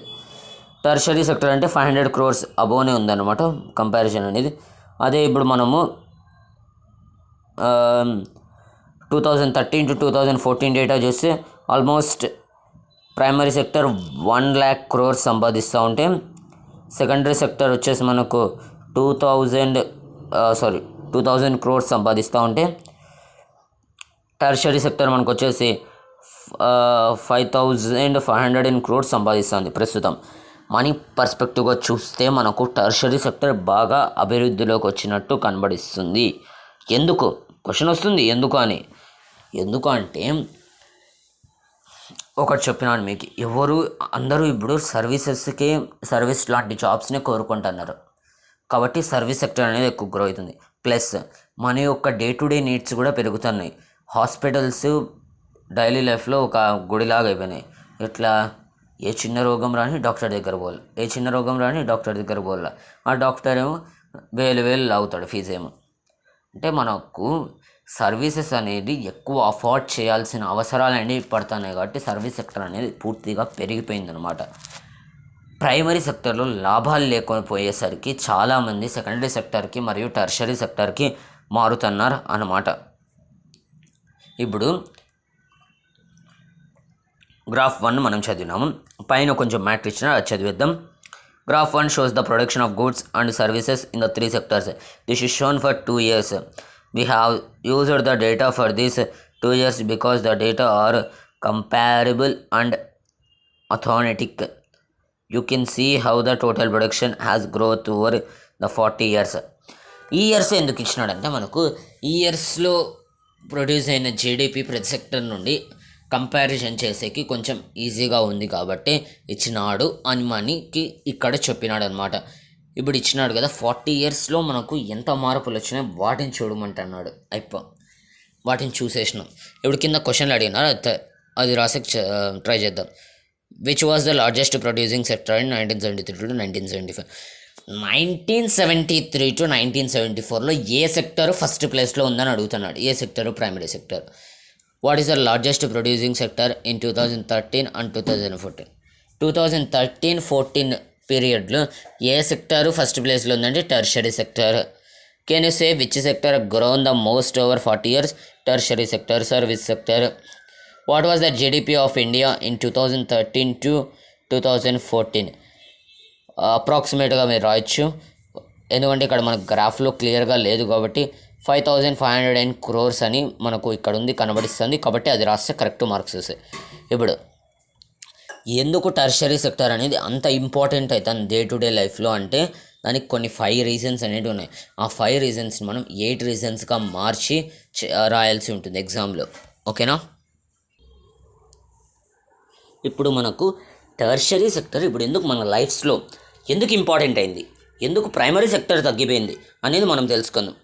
టర్షరీ సెక్టర్ అంటే 500 crores అబోనే ఉందన్నమాట కంపారిజన్ అనేది. అదే ఇప్పుడు మనము 2013 to 2014 డేటా చూస్తే almost primary sector 1 lakh crores సంపాదిస్తూ ఉంటే సెకండరీ సెక్టర్ వచ్చేసి మనకు 2000 crores సంపాదిస్తూ ఉంటే టర్షరీ సెక్టర్ మనకు వచ్చేసి 5500 crores సంపాదిస్తుంది ప్రస్తుతం. మనీ పర్స్పెక్టివ్గా చూస్తే మనకు టర్షరీ సెక్టర్ బాగా అభివృద్ధిలోకి వచ్చినట్టు కనబడిస్తుంది. ఎందుకు? క్వశ్చన్ వస్తుంది ఎందుకు అని. ఎందుకు అంటే ఒకటి చెప్పినాను మీకు, అందరూ ఇప్పుడు సర్వీస్ లాంటి జాబ్స్నే కోరుకుంటున్నారు కాబట్టి సర్వీస్ సెక్టర్ అనేది ఎక్కువ గ్రో అవుతుంది. ప్లస్ మన యొక్క డే టు డే నీడ్స్ కూడా పెరుగుతున్నాయి. హాస్పిటల్స్ డైలీ లైఫ్లో ఒక గుడిలాగా అయిపోయినాయి. ఇట్లా ఏ చిన్న రోగం రాని డాక్టర్ దగ్గర పోవాలి, ఆ డాక్టర్ ఏమో వేలు లాగుతాడు ఫీజు ఏమో. అంటే మనకు సర్వీసెస్ అనేది ఎక్కువ అఫోర్డ్ చేయాల్సిన అవసరాలు అనేవి పడుతున్నాయి కాబట్టి సర్వీస్ సెక్టర్ అనేది పూర్తిగా పెరిగిపోయిందనమాట. ప్రైమరీ సెక్టర్లో లాభాలు లేకపోయేసరికి చాలామంది సెకండరీ సెక్టర్కి మరియు టర్షరీ సెక్టర్కి మారుతున్నారు అన్నమాట. ఇప్పుడు గ్రాఫ్ 1 మనం చదివినాము, పైన కొంచెం మ్యాటర్ ఇచ్చిన అది చదివేద్దాం. Graph 1 shows the production of goods and services in the three sectors. This is shown for 2 years. We have used the data for these 2 years because the data are comparable and authentic. You can see how the total production has growth over the 40 years. ఈ years ఎందుకు ఇచ్చినాడంటే మనకు ఈ ఇయర్స్లో produce అయిన GDP ప్రతి sector నుండి comparison చేసేకి కొంచెం ఈజీగా ఉంది కాబట్టి ఇచ్చినాడు అని మనకి ఇక్కడ చెప్పినాడు అనమాట. ఇప్పుడు ఇచ్చినాడు కదా 40 ఇయర్స్లో మనకు ఎంత మార్పులు వచ్చినాయి వాటిని చూడమంటున్నాడు. వాటిని చూసేసినాం. ఇప్పుడు కింద క్వశ్చన్లు అడిగినారు, అది రాసే ట్రై చేద్దాం. Which was the largest producing sector in 1973 to 1975? 1973 to 1974లో ఏ సెక్టర్ ఫస్ట్ ప్లేస్లో ఉందని అడుగుతున్నాడు. ఏ సెక్టర్? Primary sector. What is the largest producing sector in 2013 and 2014? 2013-14 పీరియడ్లో ఏ సెక్టర్ ఫస్ట్ ప్లేస్లో ఉందంటే tertiary sector. Can you say which sector grown the most over 40 years? Tertiary sector. Service sector. What was the GDP of India in 2013 to 2014? అప్రాక్సిమేట్గా మీరు రాయొచ్చు, ఎందుకంటే ఇక్కడ మనకు గ్రాఫ్లో క్లియర్గా లేదు కాబట్టి 5509 crores అని మనకు ఇక్కడ ఉంది కనబడిస్తుంది, కాబట్టి అది రాస్తే కరెక్ట్ మార్క్స్ వస్తాయి. ఇప్పుడు ఎందుకు టెర్షరీ సెక్టర్ అనేది అంత ఇంపార్టెంట్ అవుతుంది డే టు డే లైఫ్లో అంటే దానికి కొన్ని 5 రీజన్స్ అనేవి ఉన్నాయి. ఆ 5 రీజన్స్ మనం 8 రీజన్స్గా మార్చి రాయాల్సి ఉంటుంది ఎగ్జామ్లో. ఓకేనా? ఇప్పుడు మనకు టెర్షరీ సెక్టర్ ఇప్పుడు ఎందుకు మన లైఫ్స్లో ఎందుకు ఇంపార్టెంట్ అయింది, ఎందుకు ప్రైమరీ సెక్టర్ తగ్గిపోయింది అనేది మనం తెలుసుకుందాం.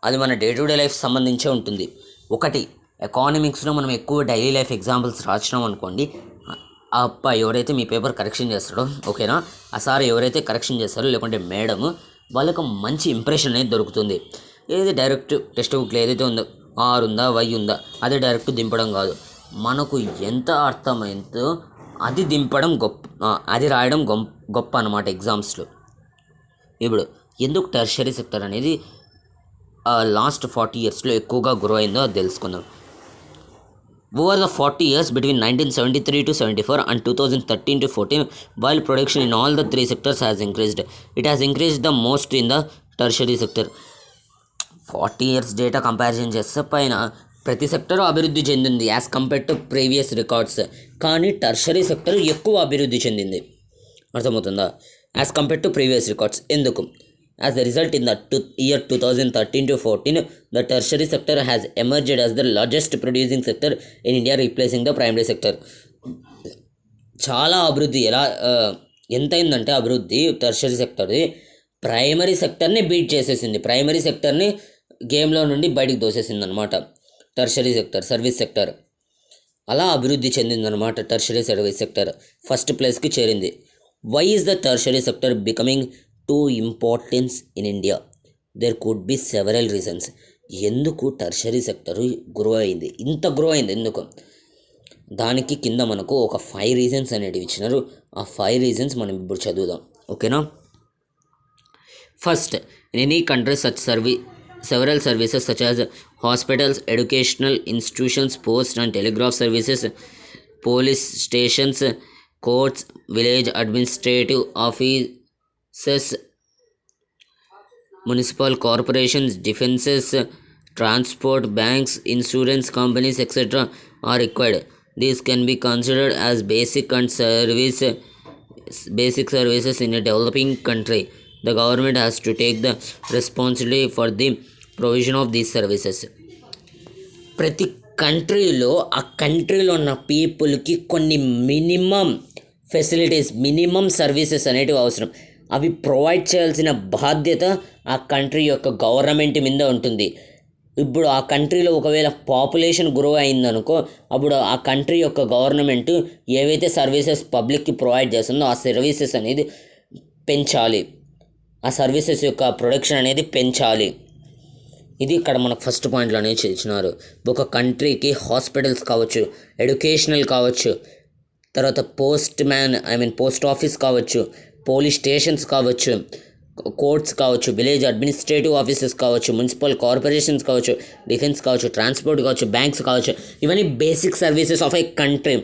అది మన డే టు డే లైఫ్ సంబంధించే ఉంటుంది. ఒకటి, ఎకానమిక్స్లో మనం ఎక్కువ డైలీ లైఫ్ ఎగ్జాంపుల్స్ రాసినాం అనుకోండి, ఆ అబ్బాయి ఎవరైతే మీ పేపర్ కరెక్షన్ చేస్తాడో, ఓకేనా, ఆ సార్ ఎవరైతే కరెక్షన్ చేస్తారో లేకుంటే మేడం, వాళ్ళకు మంచి ఇంప్రెషన్ అనేది దొరుకుతుంది. ఏది డైరెక్ట్ టెక్స్ట్ బుక్లో ఏదైతే ఉందో ఆర్ ఉందా వై ఉందా అది డైరెక్ట్ దింపడం కాదు, మనకు ఎంత అర్థమైందో అది దింపడం గొప్ప, అది రాయడం గొప్ప అన్నమాట ఎగ్జామ్స్లో. ఇప్పుడు ఎందుకు టెర్షరీ సెక్టర్ అనేది లాస్ట్ 40 yearsలో ఎక్కువగా గ్రో అయిందో అది తెలుసుకుందాం. Over the 40 years between 1973 to 74 and 2013 to 14, while production in all the three sectors has increased, it has increased the most in the tertiary sector. 40 years data comparison చేస్తే పైన ప్రతి sector అభివృద్ధి చెందింది as compared to previous records, కానీ tertiary sector ఎక్కువ అభివృద్ధి చెందింది. అర్థమవుతుందా? As compared to previous records. ఎందుకు? As a result, in the year 2013 to 14, the tertiary sector has emerged as the largest producing sector in India, replacing the primary sector. చాలా అభివృద్ధి ఎంత అయిందంటే అభివృద్ధి టెర్షరీ సెక్టర్ది ప్రైమరీ సెక్టర్ని బీట్ చేసేసింది, primary సెక్టర్ని గేమ్లో నుండి బయటికి దోసేసింది అనమాట టెర్షరీ సెక్టర్, సర్వీస్ సెక్టర్. అలా అభివృద్ధి చెందిందనమాట టెర్షరీ సర్వీస్ సెక్టర్, ఫస్ట్ ప్లేస్కి చేరింది. Why is the tertiary sector becoming too importance in India? There could be several reasons. ఎందుకు టెర్షరీ సెక్టర్ గ్రో అయింది, ఇంత గ్రో అయింది ఎందుకు? దానికి కింద మనకు ఒక 5 రీజన్స్ అనేటివి ఇచ్చినారు. ఆ 5 రీజన్స్ మనం ఇప్పుడు చదువుదాం. ఓకేనా? First, in any country several services such as hospitals, educational institutions, post and telegraph services, police stations, courts, village administrative offices, municipal corporations, defenses, transport, banks, insurance companies, etc. are required. These can be considered as basic services in a developing country. The government has to take the responsibility for the provision of these services. ప్రతి కంట్రీలో ఆ కంట్రీలో ఉన్న పీపుల్కి కొన్ని minimum facilities, minimum services అనేటివి అవసరం. అవి ప్రొవైడ్ చేయాల్సిన బాధ్యత ఆ కంట్రీ యొక్క గవర్నమెంట్ మీద ఉంటుంది. ఇప్పుడు ఆ కంట్రీలో ఒకవేళ పాపులేషన్ గ్రో అయిందనుకో, అప్పుడు ఆ కంట్రీ యొక్క గవర్నమెంట్ ఏవైతే సర్వీసెస్ పబ్లిక్కి ప్రొవైడ్ చేస్తుందో ఆ సర్వీసెస్ అనేది పెంచాలి, ఆ సర్వీసెస్ యొక్క ప్రొడక్షన్ అనేది పెంచాలి. ఇది ఇక్కడ మనకు ఫస్ట్ పాయింట్లో అనేది ఇచ్చినారు. ఒక కంట్రీకి హాస్పిటల్స్ కావచ్చు, ఎడ్యుకేషనల్ కావచ్చు, తర్వాత పోస్ట్ ఆఫీస్ కావచ్చు, పోలీస్ స్టేషన్స్ కావచ్చు, కోర్ట్స్ కావచ్చు, విలేజ్ అడ్మినిస్ట్రేటివ్ ఆఫీసెస్ కావచ్చు, మున్సిపల్ కార్పొరేషన్స్ కావచ్చు, డిఫెన్స్ కావచ్చు, ట్రాన్స్పోర్ట్ కావచ్చు, బ్యాంక్స్ కావచ్చు, ఇవన్నీ basic services of A country.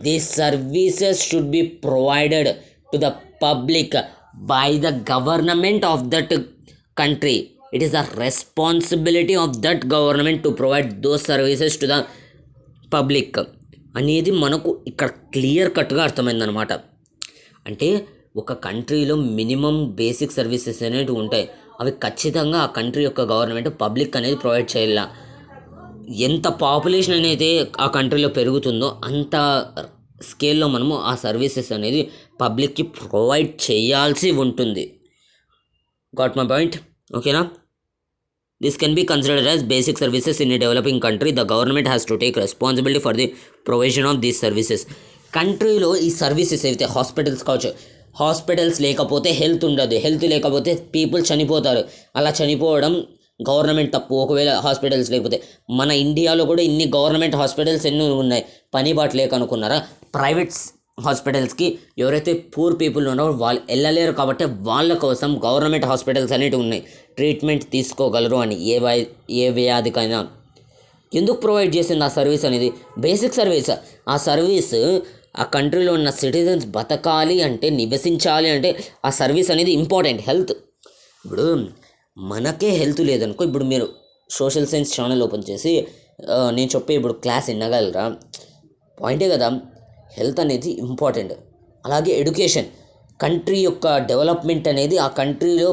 These services should be provided to the public by the government of that country. It is the responsibility of that government to provide those services to the public అనేది మనకు ఇక్కడ clear కట్గా అర్థమైందనమాట. అంటే ఒక కంట్రీలో minimum basic services అనేవి ఉంటాయి. అవి ఖచ్చితంగా ఆ కంట్రీ యొక్క గవర్నమెంట్ పబ్లిక్ అనేది ప్రొవైడ్ చేయాల. ఎంత పాపులేషన్ అనేది ఆ కంట్రీలో పెరుగుతుందో అంత స్కేల్లో మనము ఆ సర్వీసెస్ అనేది పబ్లిక్కి ప్రొవైడ్ చేయాల్సి ఉంటుంది. Got my point? ఓకేనా? This can be considered as basic services in a developing country. The government has to take responsibility for the provision of these services. కంట్రీలో ఈ సర్వీసెస్ అయితే హాస్పిటల్స్ కావచ్చు, హాస్పిటల్స్ లేకపోతే హెల్త్ ఉండదు, health లేకపోతే people చనిపోతారు. అలా చనిపోవడం గవర్నమెంట్ తప్పు ఒకవేళ హాస్పిటల్స్ లేకపోతే. మన ఇండియాలో కూడా ఇన్ని గవర్నమెంట్ హాస్పిటల్స్ ఎన్నో ఉన్నాయి, పని బాటు లేక అనుకున్నారా? ప్రైవేట్ హాస్పిటల్స్కి ఎవరైతే పూర్ పీపుల్ ఉన్నారో వాళ్ళు వెళ్ళలేరు కాబట్టి వాళ్ళ కోసం గవర్నమెంట్ హాస్పిటల్స్ అనేవి ఉన్నాయి, ట్రీట్మెంట్ తీసుకోగలరు అని ఏ వ్యాధికైనా. ఎందుకు ప్రొవైడ్ చేసింది ఆ సర్వీస్ అనేది? Basic service. ఆ సర్వీస్ ఆ కంట్రీలో ఉన్న సిటిజన్స్ బతకాలి అంటే, నివసించాలి అంటే ఆ సర్వీస్ అనేది ఇంపార్టెంట్. హెల్త్, ఇప్పుడు మనకే హెల్త్ లేదనుకో, ఇప్పుడు మీరు సోషల్ సైన్స్ ఛానల్ ఓపెన్ చేసి నేను చెప్పే ఇప్పుడు క్లాస్ వినగలరా? పాయింటే కదా. హెల్త్ అనేది ఇంపార్టెంట్. అలాగే ఎడ్యుకేషన్, కంట్రీ యొక్క డెవలప్మెంట్ అనేది ఆ కంట్రీలో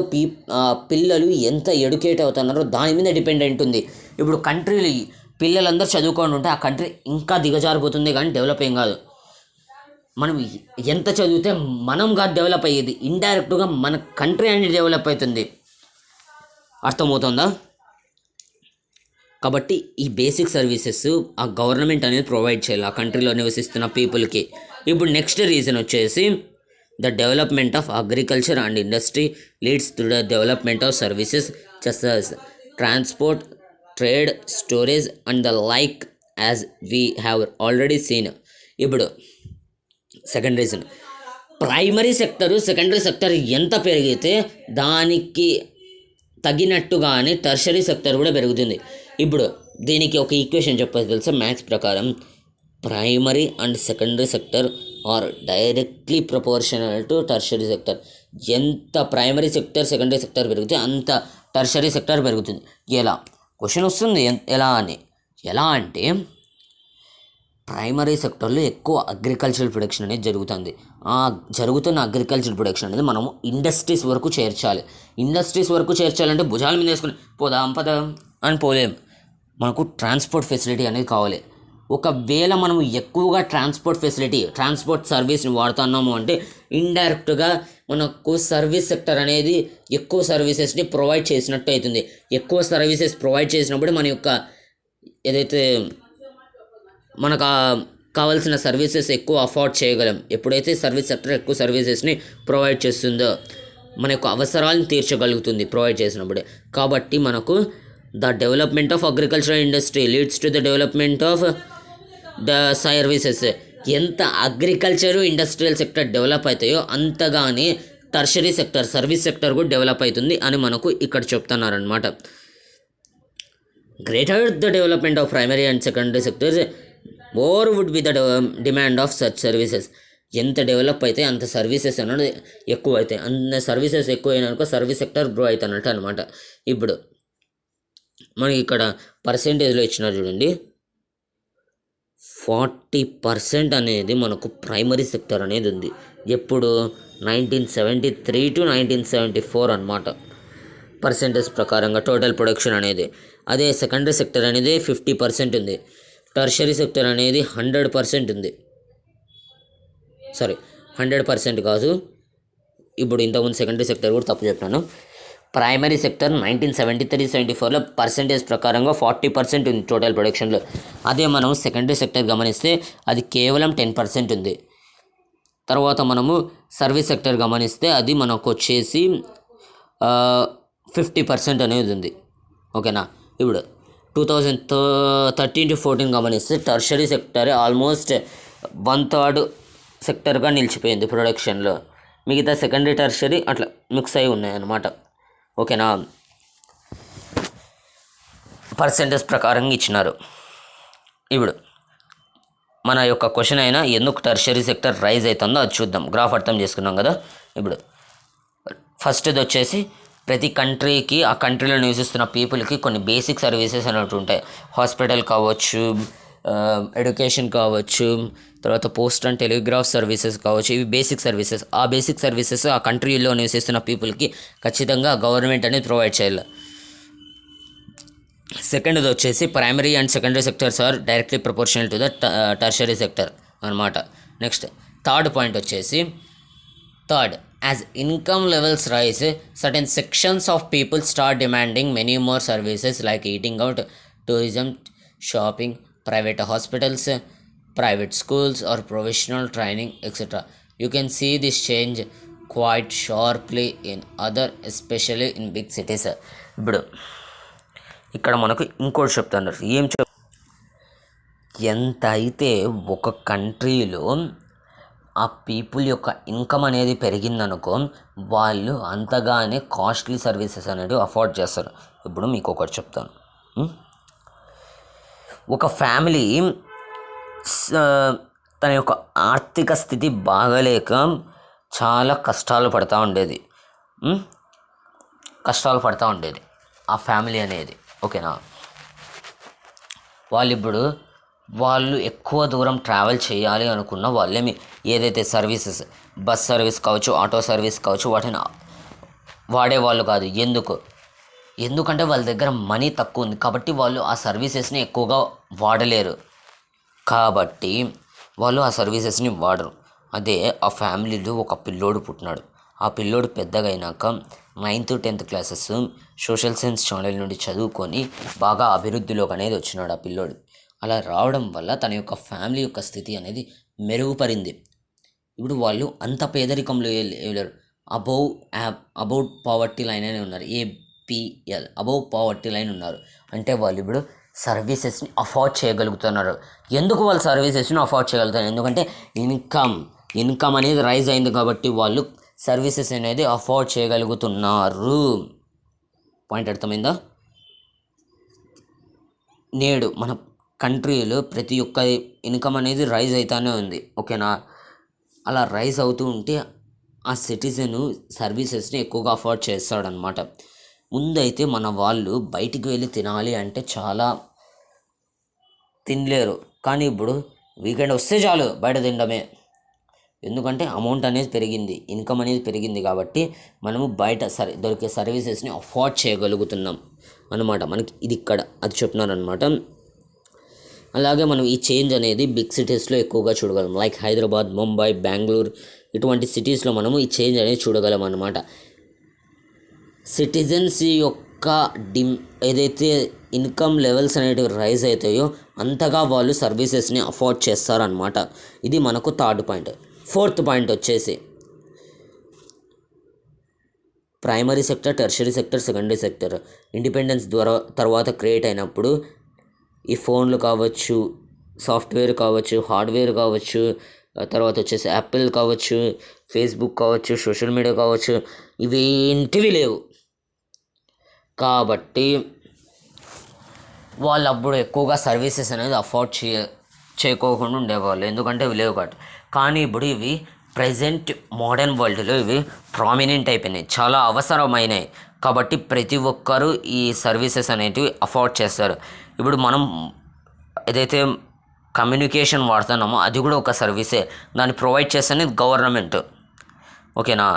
పిల్లలు ఎంత ఎడ్యుకేట్ అవుతున్నారో దాని మీద డిపెండెంట్ ఉంది. ఇప్పుడు కంట్రీలో పిల్లలందరూ చదువుకొని ఉంటే ఆ కంట్రీ ఇంకా దిగజారిపోతుంది కానీ డెవలప్ ఏం కాదు. మనం ఎంత చదివితే మనం కాదు డెవలప్ అయ్యేది, ఇండైరెక్ట్గా మన కంట్రీ అనేది డెవలప్ అవుతుంది. అర్థమవుతుందా? కాబట్టి ఈ బేసిక్ సర్వీసెస్ ఆ గవర్నమెంట్ అనేది ప్రొవైడ్ చేయాలి ఆ కంట్రీలో నివసిస్తున్న పీపుల్కి. ఇప్పుడు నెక్స్ట్ రీజన్ వచ్చేసి the development of agriculture and industry leads to the development of services just as transport, trade, storage and the like as we have already seen. ఇప్పుడు second reason, primary sector secondary sector ఎంత పెరిగితే దానికి తగినట్టుగానే tertiary sector కూడా పెరుగుతుంది. ఇప్పుడు దీనికి ఒక equation చెప్పేది తెలుసా? మ్యాథ్స్ ప్రకారం primary and secondary sector are directly proportional to tertiary sector. ఎంత ప్రైమరీ సెక్టర్ సెకండరీ సెక్టర్ పెరిగితే అంత టెర్షరీ సెక్టర్ పెరుగుతుంది. ఎలా? క్వశ్చన్ వస్తుంది ఎలా అని. ఎలా అంటే ప్రైమరీ సెక్టర్లో ఎక్కువ అగ్రికల్చరల్ ప్రొడక్షన్ అనేది జరుగుతుంది. ఆ జరుగుతున్న అగ్రికల్చర్ ప్రొడక్షన్ అనేది మనము ఇండస్ట్రీస్ వరకు చేర్చాలి. ఇండస్ట్రీస్ వరకు చేర్చాలంటే భుజాల మీద వేసుకుని పోదాం అని పోలేం. మనకు ట్రాన్స్పోర్ట్ ఫెసిలిటీ అనేది కావాలి. ఒకవేళ మనం ఎక్కువగా ట్రాన్స్పోర్ట్ సర్వీస్ని వాడుతున్నాము అంటే ఇండైరెక్ట్గా మనకు సర్వీస్ సెక్టర్ అనేది ఎక్కువ సర్వీసెస్ని ప్రొవైడ్ చేసినట్టు అవుతుంది. ఎక్కువ సర్వీసెస్ ప్రొవైడ్ చేసినప్పుడు మన యొక్క ఏదైతే మనకు కావాల్సిన సర్వీసెస్ ఎక్కువ అఫోర్డ్ చేయగలం. ఎప్పుడైతే సర్వీస్ సెక్టర్ ఎక్కువ సర్వీసెస్ని ప్రొవైడ్ చేస్తుందో మన యొక్క అవసరాలను తీర్చగలుగుతుంది ప్రొవైడ్ చేసినప్పుడే. కాబట్టి మనకు the development of agricultural industry leads to the development of the services. ఎంత అగ్రికల్చరు ఇండస్ట్రియల్ సెక్టర్ డెవలప్ అవుతాయో అంతగానే టెర్షరీ సెక్టర్ సర్వీస్ సెక్టర్ కూడా డెవలప్ అవుతుంది అని మనకు ఇక్కడ చెప్తున్నారనమాట. Greater the development of primary and secondary sectors more would be the demand of such services. ఎంత డెవలప్ అయితే అంత సర్వీసెస్ అన్నది ఎక్కువ అవుతాయి. అన్న సర్వీసెస్ ఎక్కువ అయినాక సర్వీస్ సెక్టర్ గ్రో అవుతున్నట్టు అనమాట. ఇప్పుడు మనకి ఇక్కడ పర్సెంటేజ్లో ఇచ్చినారు చూడండి, 40% అనేది మనకు ప్రైమరీ సెక్టర్ అనేది ఉంది. ఎప్పుడు 1973 to 1974 అనమాట పర్సెంటేజ్ ప్రకారంగా టోటల్ ప్రొడక్షన్ అనేది. అదే సెకండరీ సెక్టర్ అనేది 50% ఉంది. టెర్షరీ సెక్టర్ అనేది 100% ఉంది. 100% కాదు, ఇప్పుడు ఇంతకుముందు సెకండరీ సెక్టర్ కూడా తప్పు చెప్పాను. ప్రైమరీ సెక్టర్ 1973-74లో పర్సెంటేజ్ ప్రకారంగా 40% ఉంది టోటల్ ప్రొడక్షన్లో. అదే మనం సెకండరీ సెక్టర్ గమనిస్తే అది కేవలం 10% ఉంది. తర్వాత మనము సర్వీస్ సెక్టర్ గమనిస్తే అది మనకు వచ్చేసి 50% అనేది ఉంది. ఓకేనా? ఇప్పుడు 2013 to 14 గమనిస్తే టెర్షరీ సెక్టర్ ఆల్మోస్ట్ 1/3 సెక్టర్గా నిలిచిపోయింది ప్రొడక్షన్లో. మిగతా సెకండరీ టెర్షరీ అట్లా మిక్స్ అయి ఉన్నాయి అన్నమాట. ఓకేనా? పర్సెంటేజ్ ప్రకారంగా ఇచ్చినారు. ఇప్పుడు మన యొక్క క్వశ్చన్ అయినా ఎందుకు టెర్షరీ సెక్టర్ రైజ్ అవుతుందో అది చూద్దాం. గ్రాఫ్ అర్థం చేసుకున్నాం కదా. ఇప్పుడు ఫస్ట్ది వచ్చేసి ప్రతి కంట్రీకి ఆ కంట్రీలో నివసిస్తున్న పీపుల్కి కొన్ని బేసిక్ సర్వీసెస్ అనేవి ఉంటాయి. హాస్పిటల్ కావచ్చు, ఎడ్యుకేషన్ కావచ్చు, తర్వాత పోస్ట్ అండ్ టెలిగ్రాఫ్ సర్వీసెస్ కావచ్చు. ఇవి బేసిక్ సర్వీసెస్. ఆ బేసిక్ సర్వీసెస్ ఆ కంట్రీలో నివసిస్తున్న పీపుల్కి ఖచ్చితంగా గవర్నమెంట్ అనేది ప్రొవైడ్ చేయాలి. సెకండ్ది వచ్చేసి primary and secondary sectors are directly proportional to the tertiary sector అనమాట. నెక్స్ట్ థర్డ్ పాయింట్ వచ్చేసి as income levels rise certain sections of people start demanding many more services like eating out, tourism, shopping, private hospitals, private schools or professional training, etc. You can see this change quite sharply in other, especially in big cities. ఇప్పుడు ఇక్కడ మనకు ఇంకోటి చెప్తున్నారు. ఎంత అయితే ఒక కంట్రీలో ఆ పీపుల్ యొక్క ఇన్కమ్ అనేది పెరిగిందనుకో వాళ్ళు అంతగానే కాస్ట్లీ సర్వీసెస్ అనేవి అఫోర్డ్ చేస్తారు. ఇప్పుడు మీకు ఒకటి చెప్తాను. ఒక ఫ్యామిలీ తన యొక్క ఆర్థిక స్థితి బాగలేక చాలా కష్టాలు పడుతూ ఉండేది ఆ ఫ్యామిలీ అనేది. ఓకేనా, వాళ్ళు ఎక్కువ దూరం ట్రావెల్ చేయాలి అనుకున్న వాళ్ళేమి ఏదైతే సర్వీసెస్, బస్ సర్వీస్ కావచ్చు, ఆటో సర్వీస్ కావచ్చు, వాటిని వాడేవాళ్ళు కాదు. ఎందుకంటే వాళ్ళ దగ్గర మనీ తక్కువ ఉంది కాబట్టి వాళ్ళు ఆ సర్వీసెస్ని ఎక్కువగా వాడలేరు. కాబట్టి వాళ్ళు ఆ సర్వీసెస్ని వాడరు. అదే ఆ ఫ్యామిలీలో ఒక పిల్లోడు పుట్టినాడు. ఆ పిల్లోడు పెద్దగా అయినాక 9th 10th classes social science channel నుండి చదువుకొని బాగా అభివృద్ధిలోకి అనేది వచ్చినాడు ఆ పిల్లోడు. అలా రావడం వల్ల తన యొక్క ఫ్యామిలీ యొక్క స్థితి అనేది మెరుగుపడింది. ఇప్పుడు వాళ్ళు అంత పేదరికంలో లేరు. అబౌవ్ పావర్టీ లైన్ అనే ఉన్నారు. APL అబౌవ్ పావర్టీ లైన్ ఉన్నారు. అంటే వాళ్ళు ఇప్పుడు సర్వీసెస్ని అఫోర్డ్ చేయగలుగుతున్నారు. ఎందుకు వాళ్ళు సర్వీసెస్ని అఫోర్డ్ చేయగలుగుతారు? ఎందుకంటే ఇన్కమ్ అనేది రైజ్ అయింది కాబట్టి వాళ్ళు సర్వీసెస్ అనేది అఫోర్డ్ చేయగలుగుతున్నారు. పాయింట్ అర్థమైందా? నేడు మన కంట్రీలో ప్రతి ఒక్క ఇన్కమ్ అనేది రైజ్ అవుతూనే ఉంది. ఓకేనా, అలా రైజ్ అవుతూ ఉంటే ఆ సిటిజను సర్వీసెస్ని ఎక్కువగా అఫోర్డ్ చేస్తాడనమాట. ముందైతే మన వాళ్ళు బయటికి వెళ్ళి తినాలి అంటే చాలా తినలేరు. కానీ ఇప్పుడు వీకెండ్ వస్తే చాలు బయట తినడమే. ఎందుకంటే అమౌంట్ అనేది పెరిగింది, ఇన్కమ్ అనేది పెరిగింది కాబట్టి మనము బయట దొరికే సర్వీసెస్ని అఫోర్డ్ చేయగలుగుతున్నాం అన్నమాట. మనకి ఇది ఇక్కడ అది చెప్తున్నారనమాట. అలాగే మనం ఈ చేంజ్ అనేది బిగ్ సిటీస్లో ఎక్కువగా చూడగలం. లైక్ హైదరాబాద్, ముంబై, బెంగళూరు ఇటువంటి సిటీస్లో మనము ఈ చేంజ్ అనేది చూడగలం అన్నమాట. సిటిజన్స్ యొక్క ఏదైతే ఇన్కమ్ లెవెల్స్ అనేటివి రైజ్ అవుతాయో అంతగా వాళ్ళు సర్వీసెస్ని అఫోర్డ్ చేస్తారనమాట. ఇది మనకు థర్డ్ పాయింట్. ఫోర్త్ పాయింట్ వచ్చేసి primary sector, tertiary sector, secondary sector independence తర్వాత క్రియేట్ అయినప్పుడు ఈ ఫోన్లు కావచ్చు, సాఫ్ట్వేర్ కావచ్చు, హార్డ్వేర్ కావచ్చు, తర్వాత వచ్చేసి యాపిల్ కావచ్చు, ఫేస్బుక్ కావచ్చు, సోషల్ మీడియా కావచ్చు, ఇవేంటివి లేవు. కాబట్టి వాళ్ళు అప్పుడు ఎక్కువగా సర్వీసెస్ అనేది అఫోర్డ్ చేయకోకుండా ఉండేవాళ్ళు, ఎందుకంటే ఇవి లేవు కాబట్టి. కానీ ఇప్పుడు ఇవి ప్రజెంట్ మోడర్న్ వరల్డ్లో ఇవి ప్రామినెంట్ అయిపోయినాయి, చాలా అవసరమైనవి. కాబట్టి ప్రతి ఒక్కరూ ఈ సర్వీసెస్ అనేటివి అఫోర్డ్ చేస్తారు. ఇప్పుడు మనం ఏదైతే కమ్యూనికేషన్ వాడుతున్నామో అది కూడా ఒక సర్వీసే, దాన్ని ప్రొవైడ్ చేస్తుంది గవర్నమెంట్. ఓకేనా.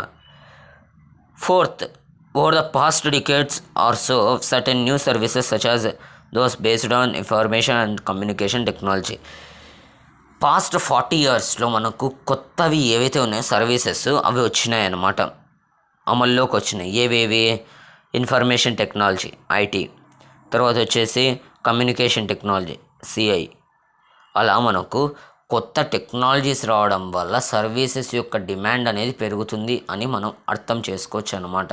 Fourth, over the past decades are so certain new services such as those based on information and communication technology. Past 40 yearsలో మనకు కొత్తవి ఏవైతే ఉన్నాయో సర్వీసెస్ అవి వచ్చినాయి అన్నమాట, అమల్లోకి వచ్చినాయి. ఏవేవి? ఇన్ఫర్మేషన్ టెక్నాలజీ IT, తర్వాత వచ్చేసి కమ్యూనికేషన్ టెక్నాలజీ CI. అలా మనకు కొత్త టెక్నాలజీస్ రావడం వల్ల సర్వీసెస్ యొక్క డిమాండ్ అనేది పెరుగుతుంది అని మనం అర్థం చేసుకోవచ్చు అన్నమాట.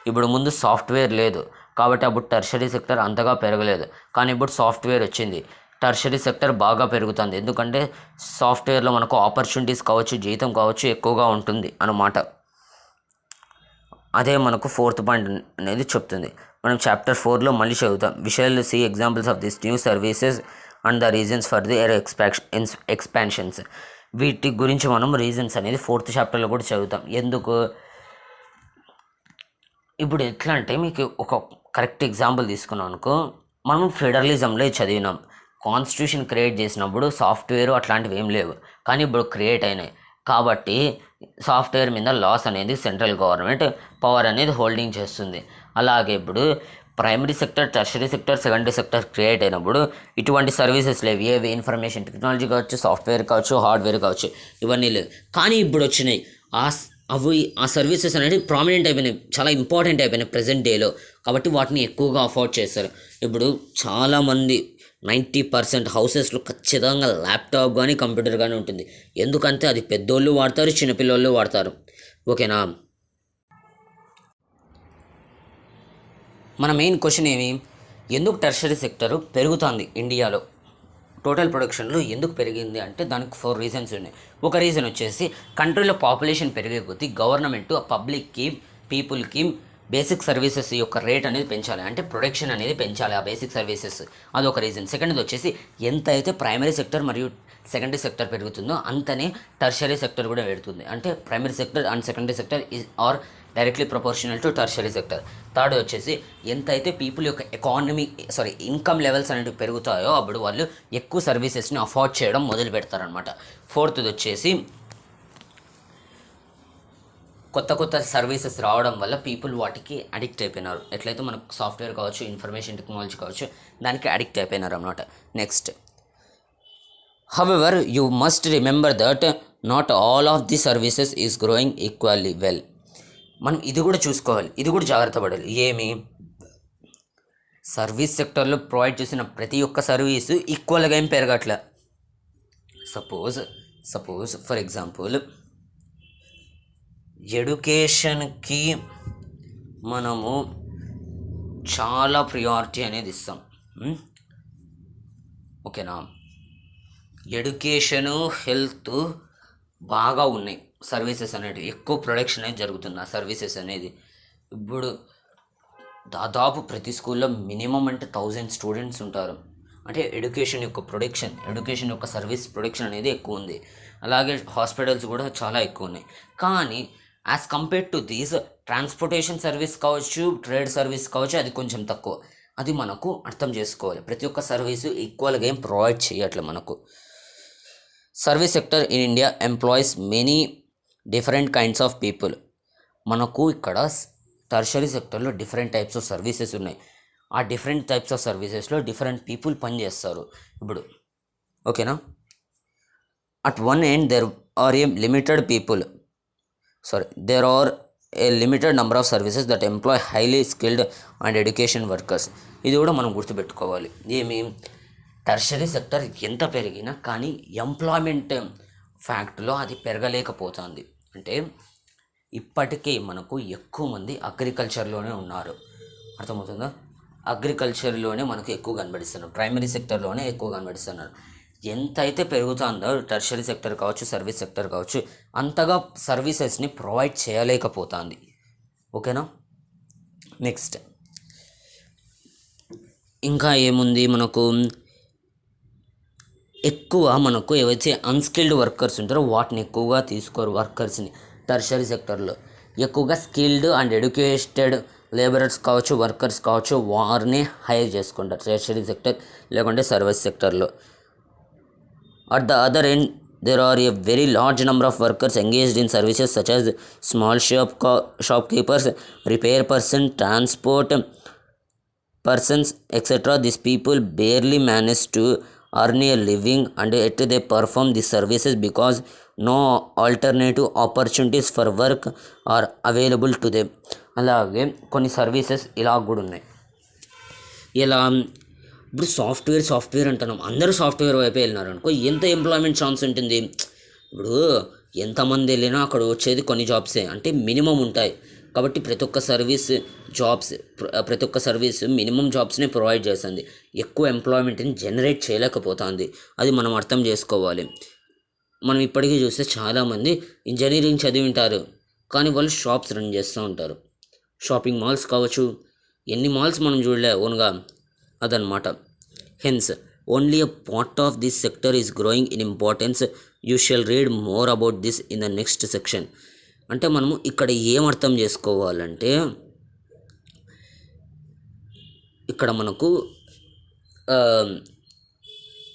ఇప్పుడు ముందు సాఫ్ట్వేర్ లేదు కాబట్టి అప్పుడు టెర్షరీ సెక్టర్ అంతగా పెరగలేదు. కానీ ఇప్పుడు సాఫ్ట్వేర్ వచ్చింది, టెర్షరీ సెక్టర్ బాగా పెరుగుతుంది. ఎందుకంటే సాఫ్ట్వేర్లో మనకు ఆపర్చునిటీస్ కావచ్చు, జీతం కావచ్చు ఎక్కువగా ఉంటుంది అన్నమాట. అదే మనకు ఫోర్త్ పాయింట్ అనేది చెప్తుంది. మనం చాప్టర్ 4లో మళ్ళీ చదువుతాం. We shall see examples of this new services and the reasons for the expansions. వీటి గురించి మనం రీజన్స్ అనేది 4th చాప్టర్లో కూడా చదువుతాం. ఎందుకు ఇప్పుడు ఎట్లా అంటే మీకు ఒక కరెక్ట్ ఎగ్జాంపుల్ తీసుకున్నాం అనుకో, మనం ఫెడరలిజంలో చదివినాం. కాన్స్టిట్యూషన్ క్రియేట్ చేసినప్పుడు సాఫ్ట్వేర్ అట్లాంటివి ఏం లేవు, కానీ ఇప్పుడు క్రియేట్ అయినాయి. కాబట్టి సాఫ్ట్వేర్ మీద లాస్ అనేది సెంట్రల్ గవర్నమెంట్ పవర్ అనేది హోల్డింగ్ చేస్తుంది. అలాగే ఇప్పుడు primary sector, tertiary sector, secondary sector create అయినప్పుడు ఇటువంటి సర్వీసెస్ లేవు. ఏవి ఇన్ఫర్మేషన్ టెక్నాలజీ కావచ్చు, సాఫ్ట్వేర్ కావచ్చు, హార్డ్వేర్ కావచ్చు, ఇవన్నీ లేవు. కానీ ఇప్పుడు వచ్చినాయి ఆ సర్వీసెస్ అనేది ప్రామినెంట్ అయిపోయినాయి, చాలా ఇంపార్టెంట్ అయిపోయినాయి ప్రజెంట్ డేలో. కాబట్టి వాటిని ఎక్కువగా అఫోర్డ్ చేస్తారు. ఇప్పుడు చాలామంది 90% హౌసెస్లో ఖచ్చితంగా ల్యాప్టాప్ కానీ కంప్యూటర్ కానీ ఉంటుంది. ఎందుకంటే అది పెద్దోళ్ళు వాడతారు, చిన్నపిల్లలు వాడతారు. ఓకేనా. మన మెయిన్ క్వశ్చన్ ఏమి, ఎందుకు టెర్షరీ సెక్టర్ పెరుగుతుంది ఇండియాలో, టోటల్ ప్రొడక్షన్లో ఎందుకు పెరిగింది అంటే దానికి 4 రీజన్స్ ఉన్నాయి. ఒక రీజన్ వచ్చేసి కంట్రీలో పాపులేషన్ పెరిగే కొద్దీ గవర్నమెంట్ పబ్లిక్కి, పీపుల్కి బేసిక్ సర్వీసెస్ యొక్క రేట్ అనేది పెంచాలి, అంటే ప్రొడక్షన్ అనేది పెంచాలి ఆ బేసిక్ సర్వీసెస్. అదొక రీజన్. సెకండ్ది వచ్చేసి ఎంత అయితే ప్రైమరీ సెక్టర్ మరియు సెకండరీ సెక్టర్ పెరుగుతుందో అంతనే టెర్షరీ సెక్టర్ కూడా పెరుగుతుంది. అంటే primary sector and secondary sector are directly proportional to tertiary sector. Third వచ్చేసి ఎంత అయితే పీపుల్ యొక్క ఇన్కమ్ లెవెల్స్ అనేవి పెరుగుతాయో అప్పుడు వాళ్ళు ఎక్కువ సర్వీసెస్ని అఫోర్డ్ చేయడం మొదలు పెడతారనమాట. ఫోర్త్ది వచ్చేసి కొత్త సర్వీసెస్ రావడం వల్ల పీపుల్ వాటికి అడిక్ట్ అయిపోయినారు. ఎట్లయితే మనకు సాఫ్ట్వేర్ కావచ్చు, ఇన్ఫర్మేషన్ టెక్నాలజీ కావచ్చు, దానికి అడిక్ట్ అయిపోయినారు అన్నమాట. Next, however you must remember that not all of the services is growing equally well. మనం ఇది కూడా చూసుకోవాలి, ఇది కూడా జాగ్రత్త పడాలి. ఏమి, సర్వీస్ సెక్టర్లో ప్రొవైడ్ చేసిన ప్రతి ఒక్క సర్వీసు ఈక్వల్గా ఏం పెరగట్లే. సపోజ్ ఫర్ ఎగ్జాంపుల్ ఎడ్యుకేషన్కి మనము చాలా ప్రియారిటీ అనేది ఇస్తాం. ఓకేనా. ఎడ్యుకేషను, హెల్త్ బాగా ఉన్నాయి సర్వీసెస్ అనేది, ఎక్కువ ప్రొడక్షన్ అనేది జరుగుతుంది ఆ సర్వీసెస్ అనేది. ఇప్పుడు దాదాపు ప్రతి స్కూల్లో మినిమం అంటే 1000 స్టూడెంట్స్ ఉంటారు. అంటే ఎడ్యుకేషన్ యొక్క సర్వీస్ ప్రొడక్షన్ అనేది ఎక్కువ ఉంది. అలాగే హాస్పిటల్స్ కూడా చాలా ఎక్కువ ఉన్నాయి. కానీ as compared to these transportation service కావచ్చు, ట్రేడ్ సర్వీస్ కావచ్చు, అది కొంచెం తక్కువ. అది మనకు అర్థం చేసుకోవాలి. ప్రతి ఒక్క సర్వీసు ఈక్వల్గా ఏం ప్రొవైడ్ చేయట్లే మనకు. Service sector in India employees many different kinds of people. మనకు ఇక్కడ టెర్షరీ సెక్టర్లో డిఫరెంట్ టైప్స్ ఆఫ్ సర్వీసెస్ ఉన్నాయి. ఆ డిఫరెంట్ టైప్స్ ఆఫ్ సర్వీసెస్లో డిఫరెంట్ పీపుల్ పనిచేస్తారు. ఇప్పుడు ఓకేనా. At one end there are a limited number of services that employ highly skilled and education workers. ఇది కూడా మనం గుర్తుపెట్టుకోవాలి. ఏమి, టెర్షరీ సెక్టర్ ఎంత పెరిగినా కానీ ఎంప్లాయ్మెంట్ ఫ్యాక్ట్లో అది పెరగలేకపోతుంది. అంటే ఇప్పటికీ మనకు ఎక్కువ మంది అగ్రికల్చర్లోనే ఉన్నారు. అర్థమవుతుందా. అగ్రికల్చర్లోనే మనకు ఎక్కువ కనబడిస్తున్నారు, ప్రైమరీ సెక్టర్లోనే ఎక్కువ కనబడిస్తున్నారు. ఎంతైతే పెరుగుతుందో టెర్షరీ సెక్టర్ కావచ్చు, సర్వీస్ సెక్టర్ కావచ్చు, అంతగా సర్వీసెస్ని ప్రొవైడ్ చేయలేకపోతుంది. ఓకేనా. నెక్స్ట్ ఇంకా ఏముంది, మనకు ఏవైతే అన్స్కిల్డ్ వర్కర్స్ ఉంటారో వాటిని ఎక్కువగా తీసుకోరు వర్కర్స్ని. టెర్షరీ సెక్టర్లో ఎక్కువగా స్కిల్డ్ అండ్ ఎడ్యుకేటెడ్ లేబరర్స్ కావచ్చు, వర్కర్స్ కావచ్చు, వారిని హైర్ చేసుకుంటారు టెర్షరీ సెక్టర్ లేకుంటే సర్వీస్ సెక్టర్లో. At the other end, there are a very large number of workers engaged in services such as small shopkeepers, repair person, transport persons, etc. These people barely manage to earn a living and yet they perform these services because no alternative opportunities for work are available to them. అలాగే కొన్ని services ఇలా కూడా ఉన్నాయి. ఇలా ఇప్పుడు software అంటున్నాం, అందరూ software వైపే వెళ్ళినారు అనుకో, ఎంత ఎంప్లాయ్మెంట్ ఛాన్స్ ఉంటుంది. ఇప్పుడు ఎంతమంది వెళ్ళినా అక్కడ వచ్చేది కొన్ని జాబ్సే, అంటే మినిమం ఉంటాయి. కాబట్టి ప్రతి ఒక్క సర్వీస్ మినిమం జాబ్స్ని ప్రొవైడ్ చేస్తుంది, ఎక్కువ ఎంప్లాయ్మెంట్ని జనరేట్ చేయలేకపోతుంది. అది మనం అర్థం చేసుకోవాలి. మనం ఇప్పటికీ చూస్తే చాలామంది ఇంజనీరింగ్ చదివి ఉంటారు, కానీ వాళ్ళు షాప్స్ రన్ చేస్తూ ఉంటారు. షాపింగ్ మాల్స్ కావచ్చు, ఎన్ని మాల్స్ మనం చూడలే ఓన్గా, అదనమాట. Hence only a part of this sector is growing in importance. You shall read more about this in the next section. అంటే మనము ఇక్కడ ఏం అర్థం చేసుకోవాలంటే, ఇక్కడ మనకు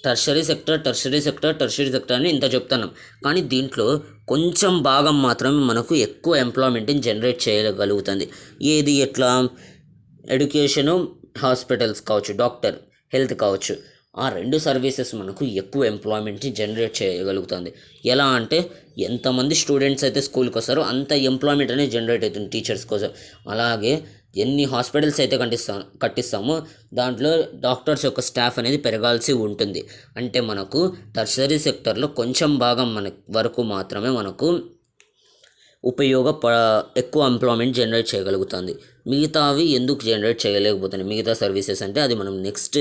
టర్షరీ సెక్టర్ అని ఇంత చెప్తున్నాం, కానీ దీంట్లో కొంచెం భాగం మాత్రమే మనకు ఎక్కువ ఎంప్లాయ్మెంట్ని జనరేట్ చేయగలుగుతుంది. ఏది ఎట్లా? ఎడ్యుకేషను, హాస్పిటల్స్ కావచ్చు, డాక్టర్, హెల్త్ కావచ్చు, ఆ రెండు సర్వీసెస్ మనకు ఎక్కువ ఎంప్లాయ్మెంట్ని జనరేట్ చేయగలుగుతుంది. ఎలా అంటే ఎంతమంది స్టూడెంట్స్ అయితే స్కూల్కి వస్తారో అంత ఎంప్లాయ్మెంట్ అనేది జనరేట్ అవుతుంది టీచర్స్ కోసం. అలాగే ఎన్ని హాస్పిటల్స్ అయితే కట్టిస్తామో దాంట్లో డాక్టర్స్ యొక్క స్టాఫ్ అనేది పెరగాల్సి ఉంటుంది. అంటే మనకు టర్షరీ సెక్టర్లో కొంచెం భాగం వరకు మాత్రమే మనకు ఎక్కువ ఎంప్లాయ్మెంట్ జనరేట్ చేయగలుగుతుంది. మిగతావి ఎందుకు జనరేట్ చేయలేకపోతున్నాయి మిగతా సర్వీసెస్ అంటే అది మనం నెక్స్ట్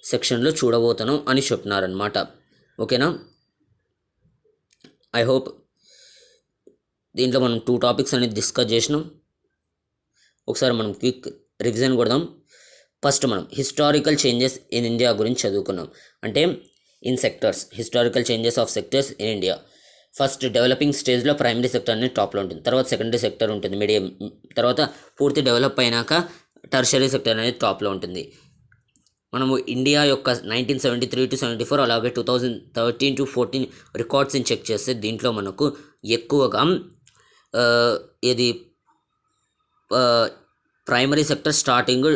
సెక్షన్లో చూడబోతున్నాం అని చెప్తున్నారనమాట. ఓకేనా? ఐ హోప్ దీంట్లో మనం 2 టాపిక్స్ అనేది డిస్కస్ చేసినాం. ఒకసారి మనం క్విక్ రివిజన్ కొడదాం. ఫస్ట్ మనం హిస్టారికల్ చేంజెస్ ఇన్ ఇండియా గురించి చదువుకున్నాం. అంటే in sectors, historical changes of sectors in India. First developing స్టేజ్లో ప్రైమరీ సెక్టర్ అనేది టాప్లో ఉంటుంది, తర్వాత సెకండరీ సెక్టర్ ఉంటుంది మీడియం, తర్వాత పూర్తి డెవలప్ అయినాక టర్షరీ సెక్టర్ అనేది టాప్లో ఉంటుంది. మనము ఇండియా యొక్క 1973 to 74 అలాగే 2013 to 14 రికార్డ్స్ని చెక్ చేస్తే దీంట్లో మనకు ఎక్కువగా ఇది ప్రైమరీ సెక్టర్ స్టార్టింగ్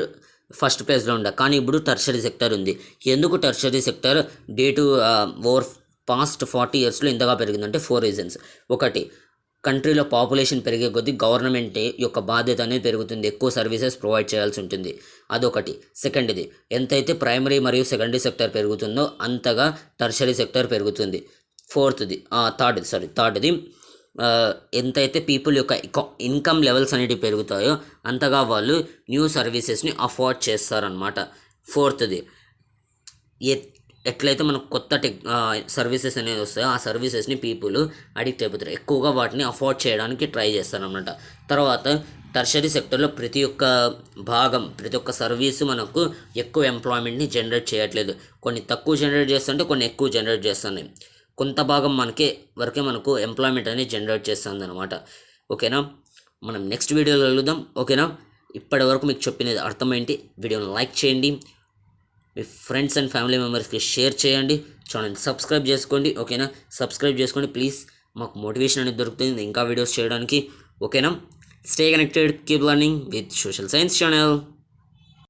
ఫస్ట్ ప్లేస్లో ఉండే, కానీ ఇప్పుడు టర్షరీ సెక్టర్ ఉంది. ఎందుకు టర్షరీ సెక్టర్ ఓవర్ పాస్ట్ 40 yearsలో ఇంతగా పెరిగిందంటే 4 reasons. ఒకటి, కంట్రీలో పాపులేషన్ పెరిగే కొద్దీ గవర్నమెంట్ యొక్క బాధ్యత అనేది పెరుగుతుంది, ఎక్కువ సర్వీసెస్ ప్రొవైడ్ చేయాల్సి ఉంటుంది, అదొకటి. సెకండ్ది, ఎంతైతే ప్రైమరీ మరియు సెకండరీ సెక్టర్ పెరుగుతుందో అంతగా టర్షరీ సెక్టర్ పెరుగుతుంది. థర్డ్ది, ఎంతైతే పీపుల్ యొక్క ఇన్కమ్ లెవెల్స్ అనేవి పెరుగుతాయో అంతగా వాళ్ళు న్యూ సర్వీసెస్ని అఫోర్డ్ చేస్తారనమాట. ఫోర్త్ది, ఎట్లయితే మనకు కొత్త సర్వీసెస్ అనేవి వస్తాయో ఆ సర్వీసెస్ని పీపుల్ అడిక్ట్ అయిపోతారు, ఎక్కువగా వాటిని అఫోర్డ్ చేయడానికి ట్రై చేస్తారనమాట. తర్వాత టర్షరీ సెక్టర్లో ప్రతి ఒక్క సర్వీసు మనకు ఎక్కువ ఎంప్లాయ్మెంట్ని జనరేట్ చేయట్లేదు. కొన్ని తక్కువ జనరేట్ చేస్తుంటే కొన్ని ఎక్కువ జనరేట్ చేస్తున్నాయి. కొంత భాగం వరకే మనకు ఎంప్లాయ్మెంట్ అనేది జనరేట్ చేస్తుంది అనమాట. ఓకేనా? మనం నెక్స్ట్ వీడియోలో కలుద్దాం. ఓకేనా? ఇప్పటి వరకు మీకు చెప్పినది అర్థమైంది. వీడియోని లైక్ చేయండి, మీ ఫ్రెండ్స్ అండ్ ఫ్యామిలీ మెంబర్స్కి షేర్ చేయండి, ఛానల్ సబ్స్క్రైబ్ చేసుకోండి. ఓకేనా? సబ్స్క్రైబ్ చేసుకోండి ప్లీజ్, మాకు మోటివేషన్ అనేది దొరుకుతుంది ఇంకా వీడియోస్ చేయడానికి. ఓకేనా? Stay connected, keep learning with social science channel.